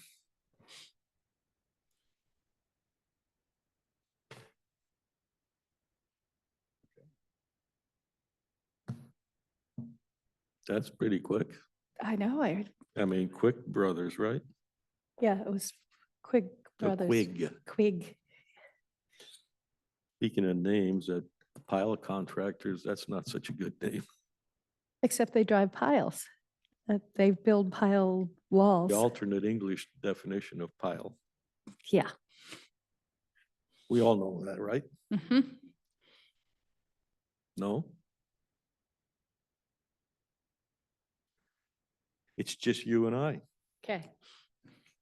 That's pretty quick.
I know,
I mean, Quick Brothers, right?
yeah, it was Quig
Oh,
Brothers.
Quig.
Quig.
Speaking of names, that Pile of Contractors, that's not such a good name.
Except they drive piles. They build pile walls.
The alternate English definition of pile.
Yeah.
We all know that, right?
Mhm.
No? It's just you and I,
Okay.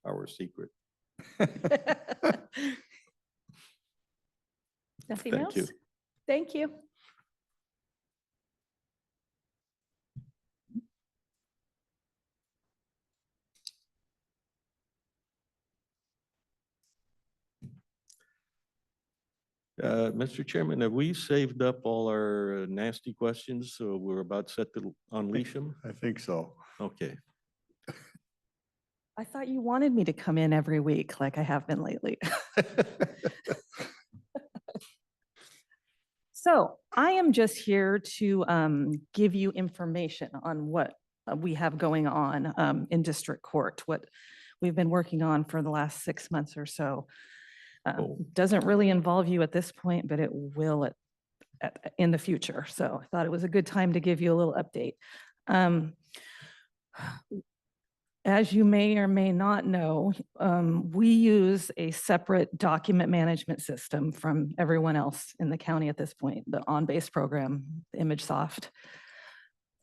our secret.
Nothing
Thank
else?
you.
Thank you.
Mr. Chairman, have we saved up all our nasty questions? So we're about set to unleash them?
I think so.
Okay.
I thought you wanted me to come in every week like I have been lately. So I am just here to give you information on what we have going on in district court, what we've been working on for the last 6 months or so.
Cool.
Doesn't really involve you at this point, but it will in the future. So I thought it was a good time to give you a little update. As you may or may not know, we use a separate document management system from everyone else in the county at this point, the on-base program, ImageSoft.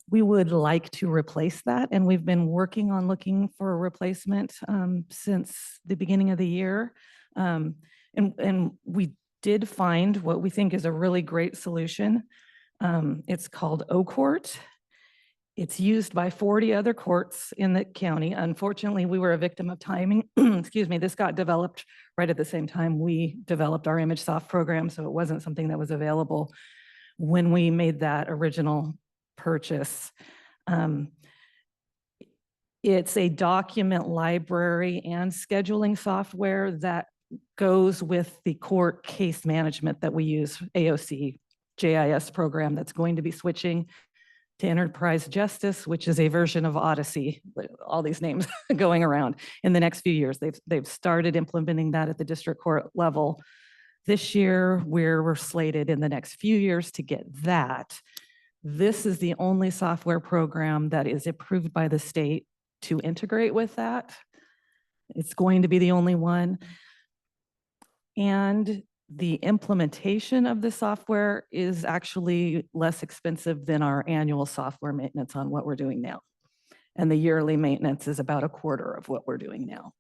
We would like to replace that, and we've been working on looking for a replacement since the beginning of the year. And we did find what we think is a really great solution. It's called OCourt. It's used by 40 other courts in the county. Unfortunately, we were a victim of timing. Excuse me, this got developed right at the same time we developed our ImageSoft program, so it wasn't something that was available when we made that original purchase. It's a document library and scheduling software that goes with the court case management that we use, AOC JIS program that's going to be switching to Enterprise Justice, which is a version of Odyssey, all these names going around in the next few years. They've started implementing that at the district court level. This year, we're slated in the next few years to get that. This is the only software program that is approved by the state to integrate with that. It's going to be the only one. And the implementation of the software is actually less expensive than our annual software maintenance on what we're doing now. And the yearly maintenance is about a quarter of what we're doing now.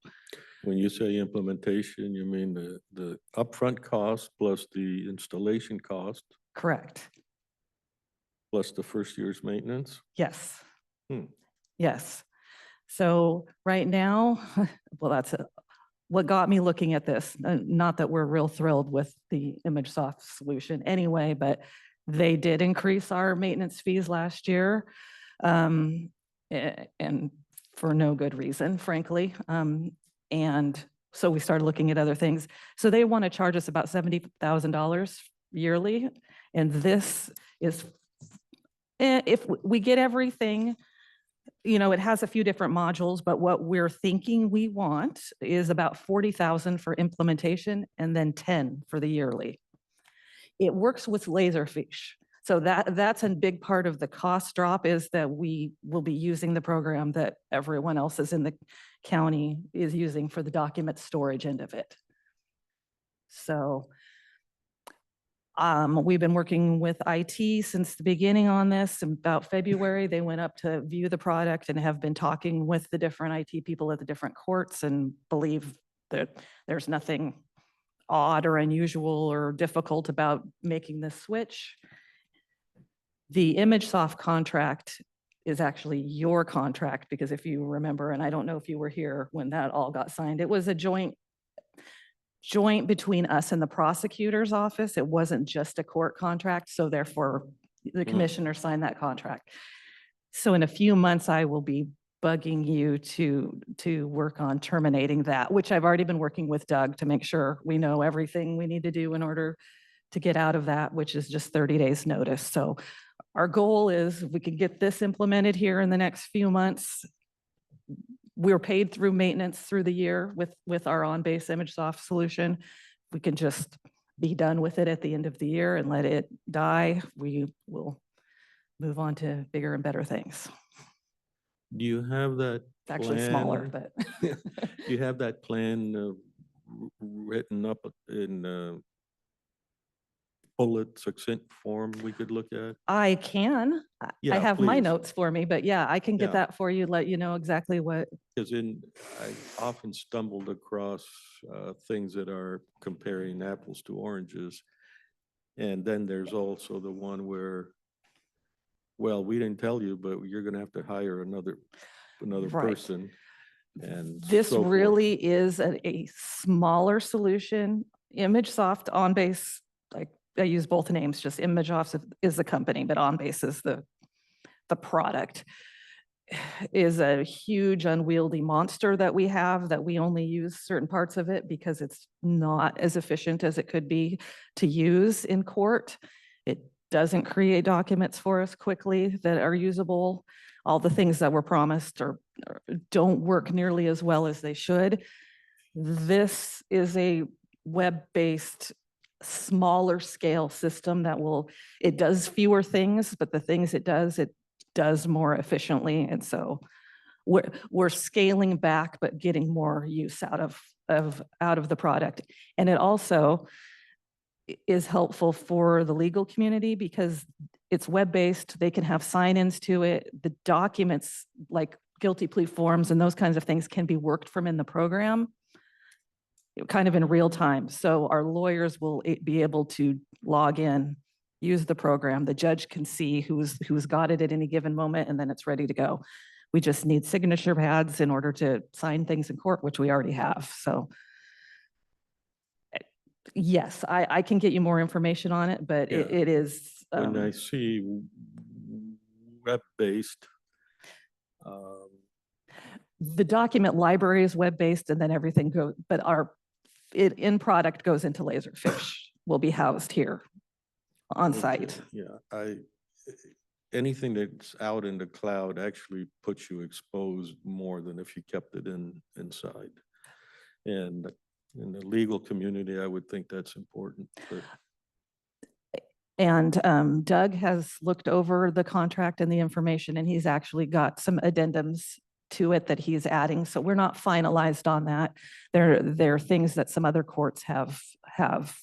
When you say implementation, you mean the upfront cost plus the installation cost
Correct.
plus the first year's maintenance?
Yes.
Hmm.
Yes. So right now, well, that's what got me looking at this. Not that we're real thrilled with the ImageSoft solution anyway, but they did increase our maintenance fees last year, and for no good reason, frankly. And so we started looking at other things. So they want to charge us about $70,000 yearly, and this is, if we get everything, you know, it has a few different modules, but what we're thinking we want is about 40,000 for implementation and then 10 for the yearly. It works with Laserfish. So that's a big part of the cost drop, is that we will be using the program that everyone else is in the county is using for the document storage end of it. So we've been working with IT since the beginning on this. About February, they went up to view the product and have been talking with the different IT people at the different courts and believe that there's nothing odd or unusual or difficult about making this switch. The ImageSoft contract is actually your contract, because if you remember, and I don't know if you were here when that all got signed, it was a joint between us and the prosecutor's office. It wasn't just a court contract, so therefore the commissioner signed that contract. So in a few months, I will be bugging you to work on terminating that, which I've already been working with Doug to make sure we know everything we need to do in order to get out of that, which is just 30 days notice. So our goal is we can get this implemented here in the next few months. We're paid through maintenance through the year with our on-base ImageSoft solution. We can just be done with it at the end of the year and let it die. We will move on to bigger and better things.
Do you have that?
It's actually smaller,
plan?
but
Do you have that plan written up in bullet succinct form we could look at?
I can. I
Yeah,
have my
please.
notes for me, but yeah, I can get
Yeah.
that for you, let you know exactly what.
Because I often stumbled across things that are comparing apples to oranges. And then there's also the one where, well, we didn't tell you, but you're going to have to hire another
Right.
person. And
This
so forth.
really is a smaller solution. ImageSoft on-base I use both names, just ImageOffice is the company, but OnBase is the product, is a huge unwieldy monster that we have, that we only use certain parts of it because it's not as efficient as it could be to use in court. It doesn't create documents for us quickly that are usable. All the things that were promised or don't work nearly as well as they should. This is a web-based, smaller scale system that it does fewer things, but the things it does more efficiently. And so we're scaling back, but getting more use out of the product. And it also is helpful for the legal community because it's web-based. They can have sign-ins to it. The documents like guilty plea forms and those kinds of things can be worked from in the program kind of in real time. So our lawyers will be able to log in, use the program. The judge can see who's got it at any given moment, and then it's ready to go. We just need signature pads in order to sign things in court, which we already have. So yes, I can get you more information on it, but
Yeah.
it is.
When I see web-based,
The document library is web-based and then everything goes, but in product goes into Laserfish, will be housed here on site.
okay, yeah, anything that's out in the cloud actually puts you exposed more than if you kept it inside. And in the legal community, I would think that's important, but
And Doug has looked over the contract and the information, and he's actually got some addendums to it that he's adding. So we're not finalized on that. There are things that some other courts have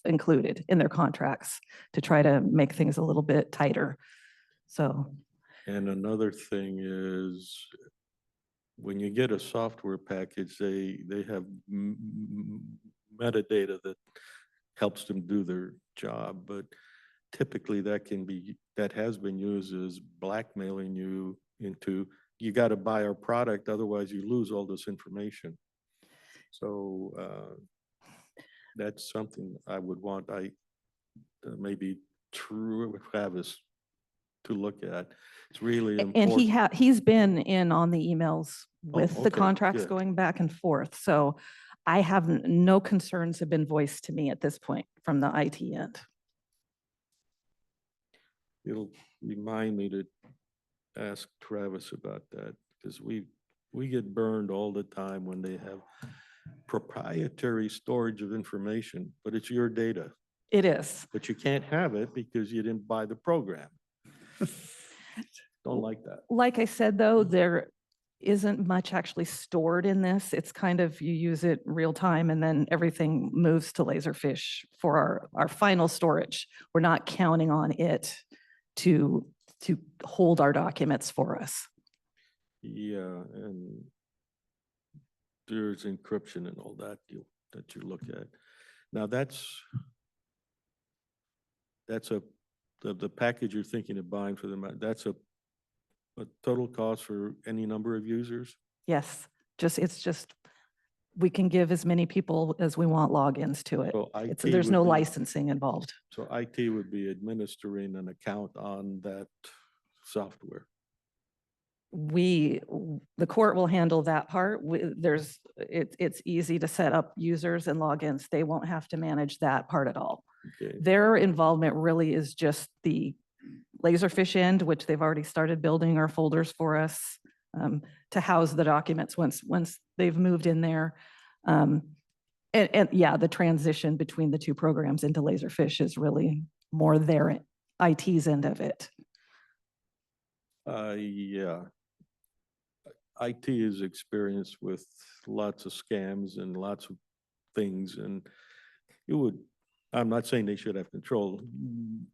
included in their contracts to try to make things a little bit tighter. So.
And another thing is, when you get a software package, they have metadata that helps them do their job, but typically that has been used as blackmailing you into, you got to buy our product, otherwise you lose all this information. So that's something I would want maybe Travis to look at. It's really important.
And he's been in on the emails with the
okay,
contracts
good.
going back and forth. So I have no concerns have been voiced to me at this point from the IT end.
It'll remind me to ask Travis about that, because we get burned all the time when they have proprietary storage of information, but it's your data.
It is.
But you can't have it because you didn't buy the program. Don't like that.
Like I said, though, there isn't much actually stored in this. It's kind of, you use it real time and then everything moves to Laserfish for our final storage. We're not counting on it to hold our documents for us.
Yeah, and there's encryption and all that that you look at. Now that's the package you're thinking of buying for them. That's a total cost for any number of users?
Yes, it's just, we can give as many people as we want logins to it.
So IT
There's no
would be-
licensing involved.
So IT would be administering an account on that software.
The court will handle that part. It's easy to set up users and logins. They won't have to manage that part at all.
Okay.
Their involvement really is just the Laserfish end, which they've already started building our folders for us to house the documents once they've moved in there. And yeah, the transition between the two programs into Laserfish is really more their IT's end of it.
Yeah. IT is experienced with lots of scams and lots of things, and I'm not saying they should have control.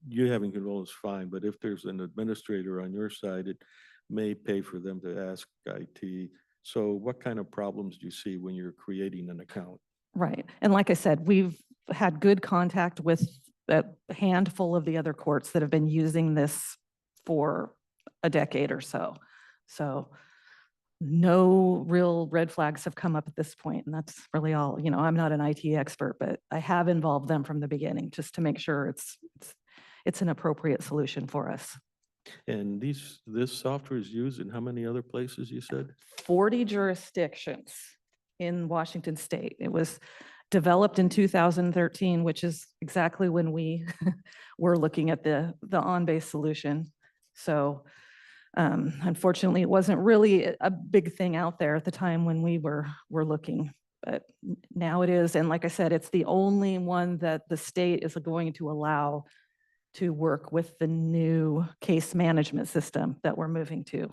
You having control is fine, but if there's an administrator on your side, it may pay for them to ask IT. So what kind of problems do you see when you're creating an account?
Right. And like I said, we've had good contact with a handful of the other courts that have been using this for a decade or so. So no real red flags have come up at this point, and that's really all. I'm not an IT expert, but I have involved them from the beginning just to make sure it's it's an appropriate solution for us.
And this software is used in how many other places you said?
40 jurisdictions in Washington State. It was developed in 2013, which is exactly when we were looking at the on-base solution. So unfortunately, it wasn't really a big thing out there at the time when we were looking, but now it is. And like I said, it's the only one that the state is going to allow to work with the new case management system that we're moving to.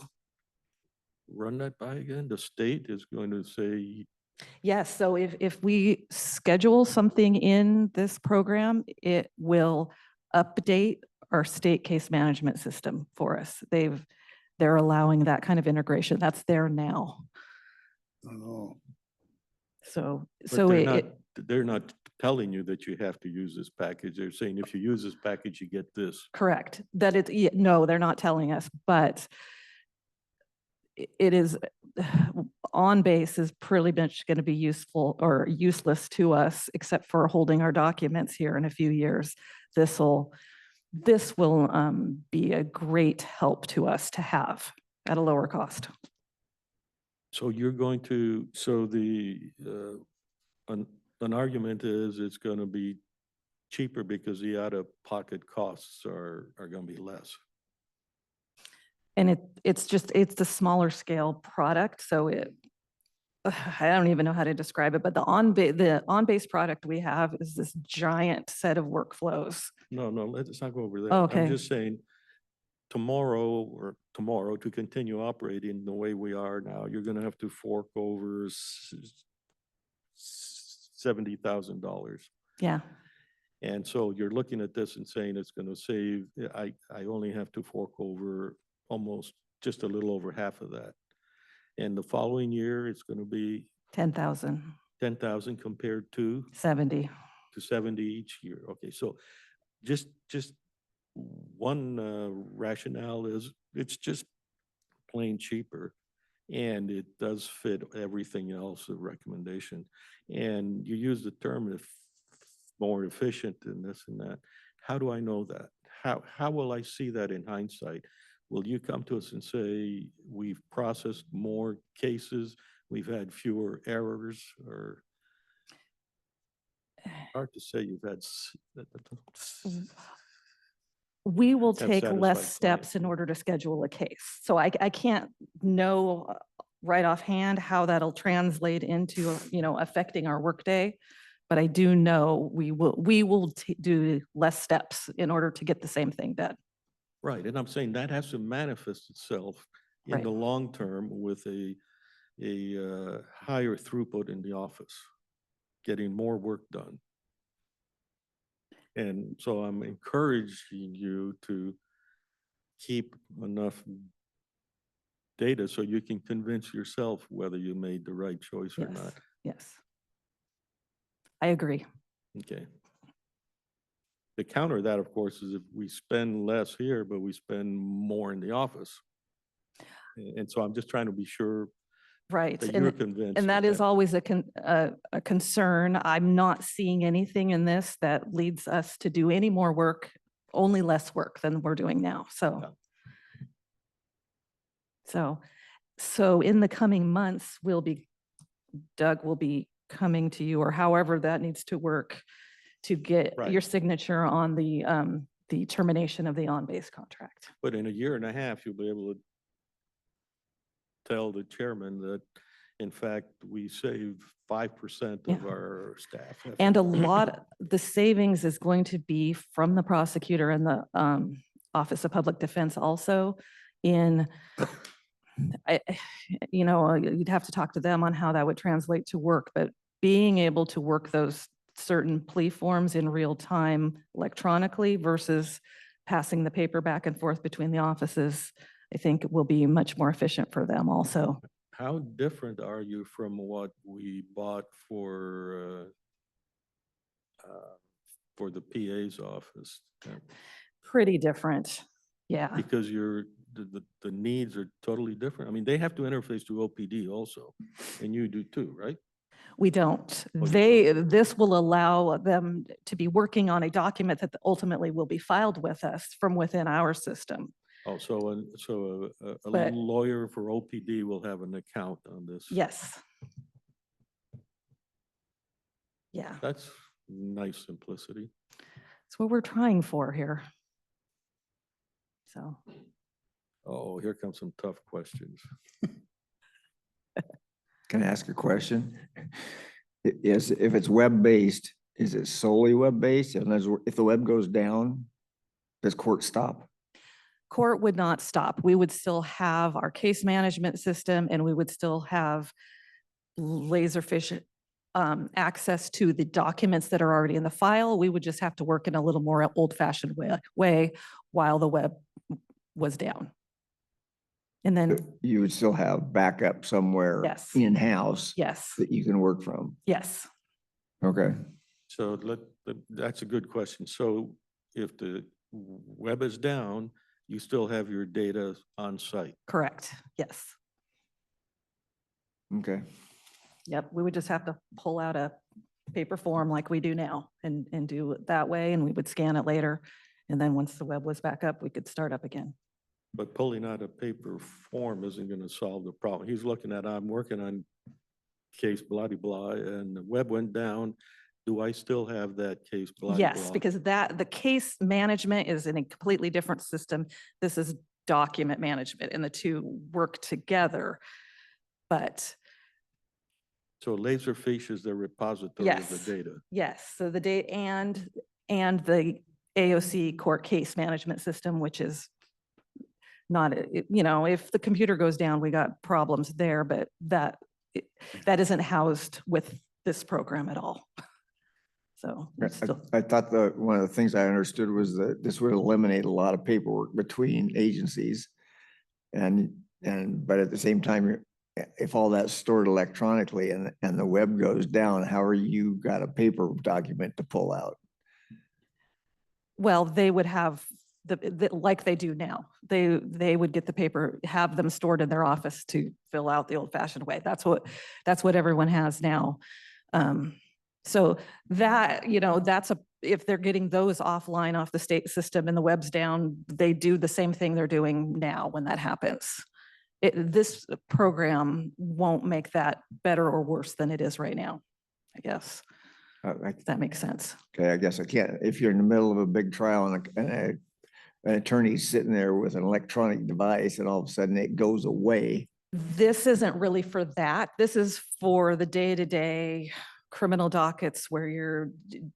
Run that by again. The state is going to say,
Yes, so if we schedule something in this program, it will update our state case management system for us. They're allowing that kind of integration. That's there now.
Oh,
So,
but
so
they're not telling you that you have to use this package. They're saying if you use this package, you get this.
correct, that no, they're not telling us, but it is, on base is pretty much going to be useful or useless to us, except for holding our documents here in a few years. This will be a great help to us to have at a lower cost.
So you're going to, so an argument is it's going to be cheaper because the out-of-pocket costs are going to be less.
And it's a smaller scale product, so I don't even know how to describe it, but the on-base product we have is this giant set of workflows.
No, let's not go over that.
Okay.
I'm just saying tomorrow to continue operating the way we are now, you're going to have to fork over $70,000.
Yeah,
And so you're looking at this and saying it's going to save, I only have to fork over almost just a little over half of that. And the following year, it's going to be
10,000,
10,000 compared to
70.
70 each year. Okay, so just one rationale is it's just plain cheaper, and it does fit everything else, the recommendation. And you use the term more efficient and this and that. How do I know that? How will I see that in hindsight? Will you come to us and say, we've processed more cases, we've had fewer errors, or hard to say you've had.
We will
Have
take
satisfied
less
clients.
steps in order to schedule a case. So I can't know right offhand how that'll translate into, affecting our workday. But I do know we will do less steps in order to get the same thing done.
Right, and I'm saying that has to manifest itself in
Right.
the long term with a higher throughput in the office, getting more work done. And so I'm encouraging you to keep enough data so you can convince yourself whether you made the right choice or
Yes,
not.
yes. I agree.
Okay. The counter to that, of course, is if we spend less here, but we spend more in the office. And so I'm just trying to be sure
Right.
that you're convinced.
And that is always a concern. I'm not seeing anything in this that leads us to do any more work, only less work than we're doing now. So in the coming months, Doug will be coming to you, or however that needs to work, to get
Right.
your signature on the termination of the on-base contract.
But in a year and a half, you'll be able to tell the chairman that, in fact, we save 5% of
Yeah.
our staff.
And a lot, the savings is going to be from the prosecutor and the Office of Public Defense also in, you'd have to talk to them on how that would translate to work, but being able to work those certain plea forms in real time electronically versus passing the paper back and forth between the offices, I think will be much more efficient for them also.
How different are you from what we bought for the PA's office?
Pretty different, yeah.
Because the needs are totally different. I mean, they have to interface to OPD also, and you do too, right?
We don't.
Oh, you
This will allow them to be working on a document that ultimately will be filed with us from within our system.
Oh, so a
But-
lawyer for OPD will have an account on this?
Yes. Yeah,
That's nice simplicity.
that's what we're trying for here. So,
Oh, here comes some tough questions.
Can I ask a question? If it's web-based, is it solely web-based? And if the web goes down, does court stop?
court would not stop. We would still have our case management system and we would still have Laserfish access to the documents that are already in the file. We would just have to work in a little more old-fashioned way while the web was down. And then,
You would still have backup somewhere
Yes.
in-house
yes,
that you can work from.
yes,
Okay.
So that's a good question. So if the web is down, you still have your data on site.
correct, yes.
Okay.
Yep, we would just have to pull out a paper form like we do now and do it that way, and we would scan it later. And then once the web was back up, we could start up again.
But pulling out a paper form isn't going to solve the problem. He's looking at, I'm working on case blah, de blah, and the web went down. Do I still have that case blah, de
Yes,
blah?
because the case management is in a completely different system. This is document management, and the two work together. But
So Laserfish is the repository of the
Yes.
data.
yes, so the date and the AOC court case management system, which is not, if the computer goes down, we got problems there, but that isn't housed with this program at all. So it's still,
I thought one of the things I understood was that this would eliminate a lot of paperwork between agencies. But at the same time, if all that's stored electronically and the web goes down, how are you got a paper document to pull out?
well, they would have like they do now. They would get the paper, have them stored in their office to fill out the old fashioned way. That's what everyone has now. So that, if they're getting those offline off the state system and the web's down, they do the same thing they're doing now when that happens. This program won't make that better or worse than it is right now, I guess. If that makes sense.
Okay, I guess I can't, if you're in the middle of a big trial and an attorney's sitting there with an electronic device and all of a sudden it goes away.
This isn't really for that. This is for the day-to-day criminal dockets where you're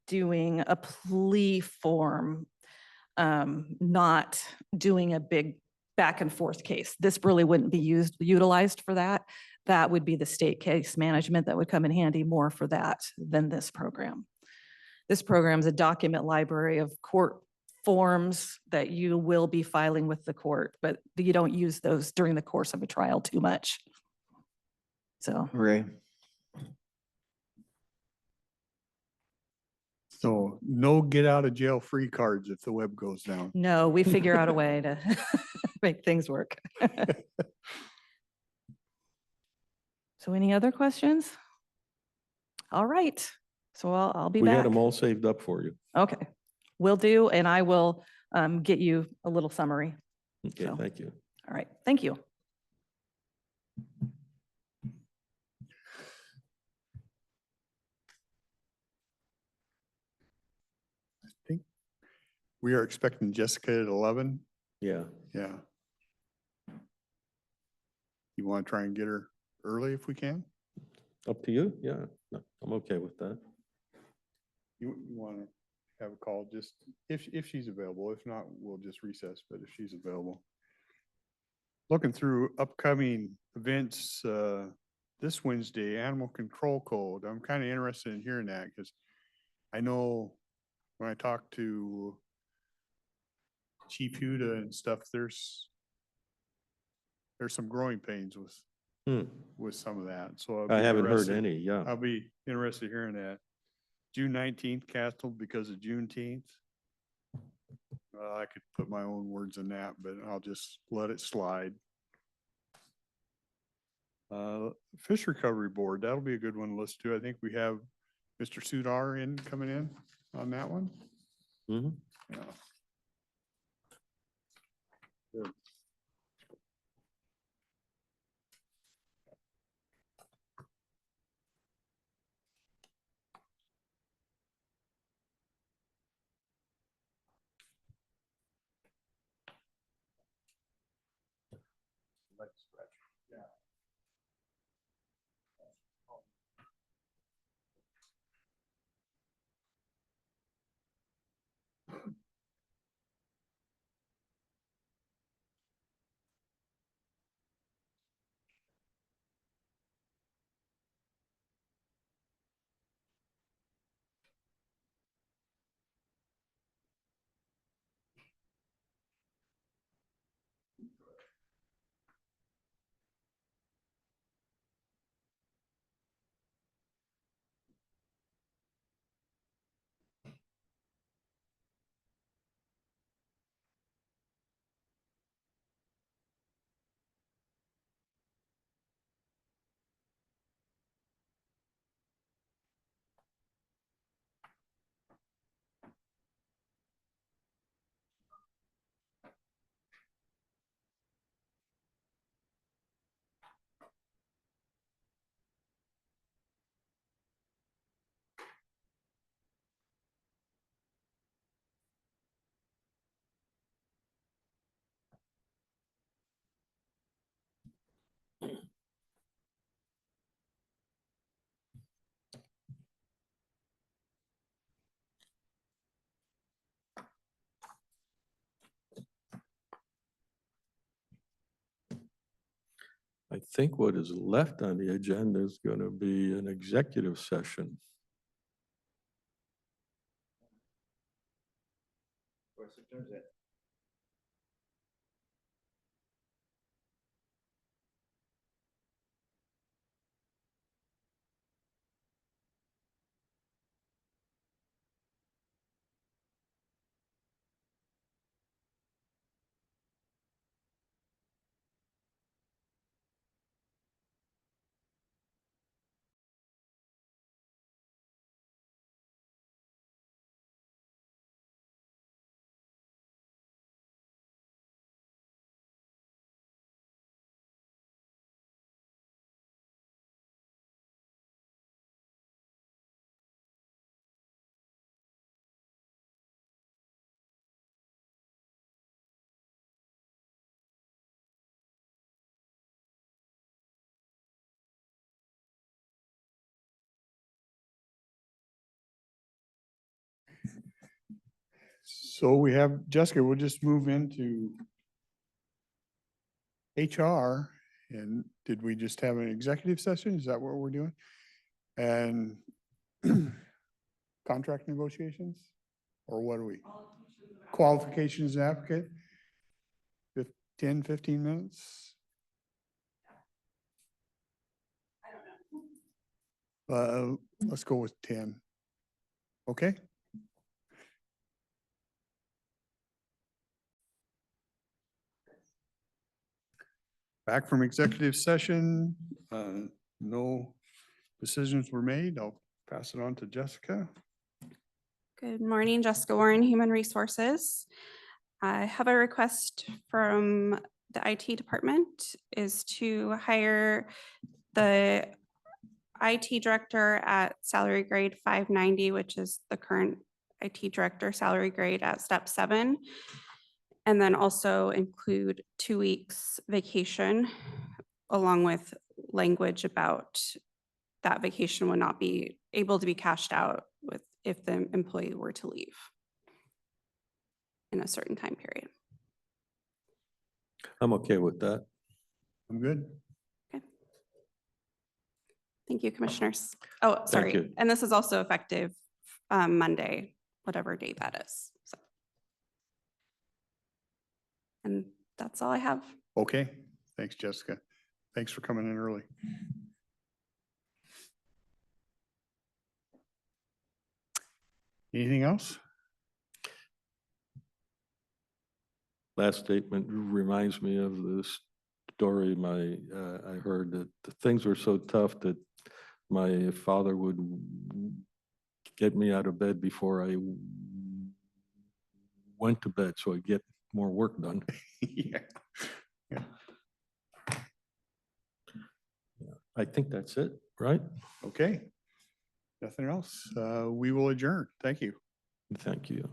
doing a plea form, not doing a big back and forth case. This really wouldn't be utilized for that. That would be the state case management that would come in handy more for that than this program. This program is a document library of court forms that you will be filing with the court, but you don't use those during the course of a trial too much. So,
Okay.
So no get out of jail free cards if the web goes down.
no, we figure out a way to make things work. So any other questions? All right, so I'll be
We had
back.
them all saved up for you.
Okay, will do, and I will get you a little summary.
Okay,
So-
thank you.
All right, thank you.
We are expecting Jessica at 11.
Yeah.
Yeah. You want to try and get her early if we can?
Up to you. Yeah, no, I'm okay with that.
You want to have a call just if she's available. If not, we'll just recess, but if she's available. Looking through upcoming events, this Wednesday, Animal Control Code. I'm kind of interested in hearing that because I know when I talk to Chief Huda and stuff, there's some growing pains with some of that. So I'll
I
be
haven't heard
interested-
any, yeah.
I'll be interested in hearing that. June 19th canceled because of Juneteenth. I could put my own words in that, but I'll just let it slide. Fish Recovery Board, that'll be a good one to listen to. I think we have Mr. Sudar coming in on that one.
Mhm.
Yeah.
I think what is left on the agenda is going to be an executive session.
So we have, Jessica, we'll just move into HR. And did we just have an executive session? Is that what we're doing? And contract negotiations? Or what are we? Qualifications applicant? 10, 15 minutes? Let's go with 10. Okay? Back from executive session, no decisions were made. I'll pass it on to Jessica.
Good morning, Jessica Warren, Human Resources. I have a request from the IT department is to hire the IT director at salary grade 590, which is the current IT director salary grade at step 7. And then also include 2 weeks vacation along with language about that vacation would not be able to be cashed out with if the employee were to leave in a certain time period.
I'm okay with that.
I'm good.
Okay. Thank you, commissioners. Oh,
you.
sorry. And this is also effective Monday, whatever date that is. So. And that's all I have.
Okay. Thanks, Jessica. Thanks for coming in early. Anything else?
Last statement reminds me of this story, I heard that the things were so tough that my father would get me out of bed before I went to bed, so I get more work done.
Yeah. Yeah.
I think that's it, right?
Okay. Nothing else. We will adjourn. Thank you.
Thank you.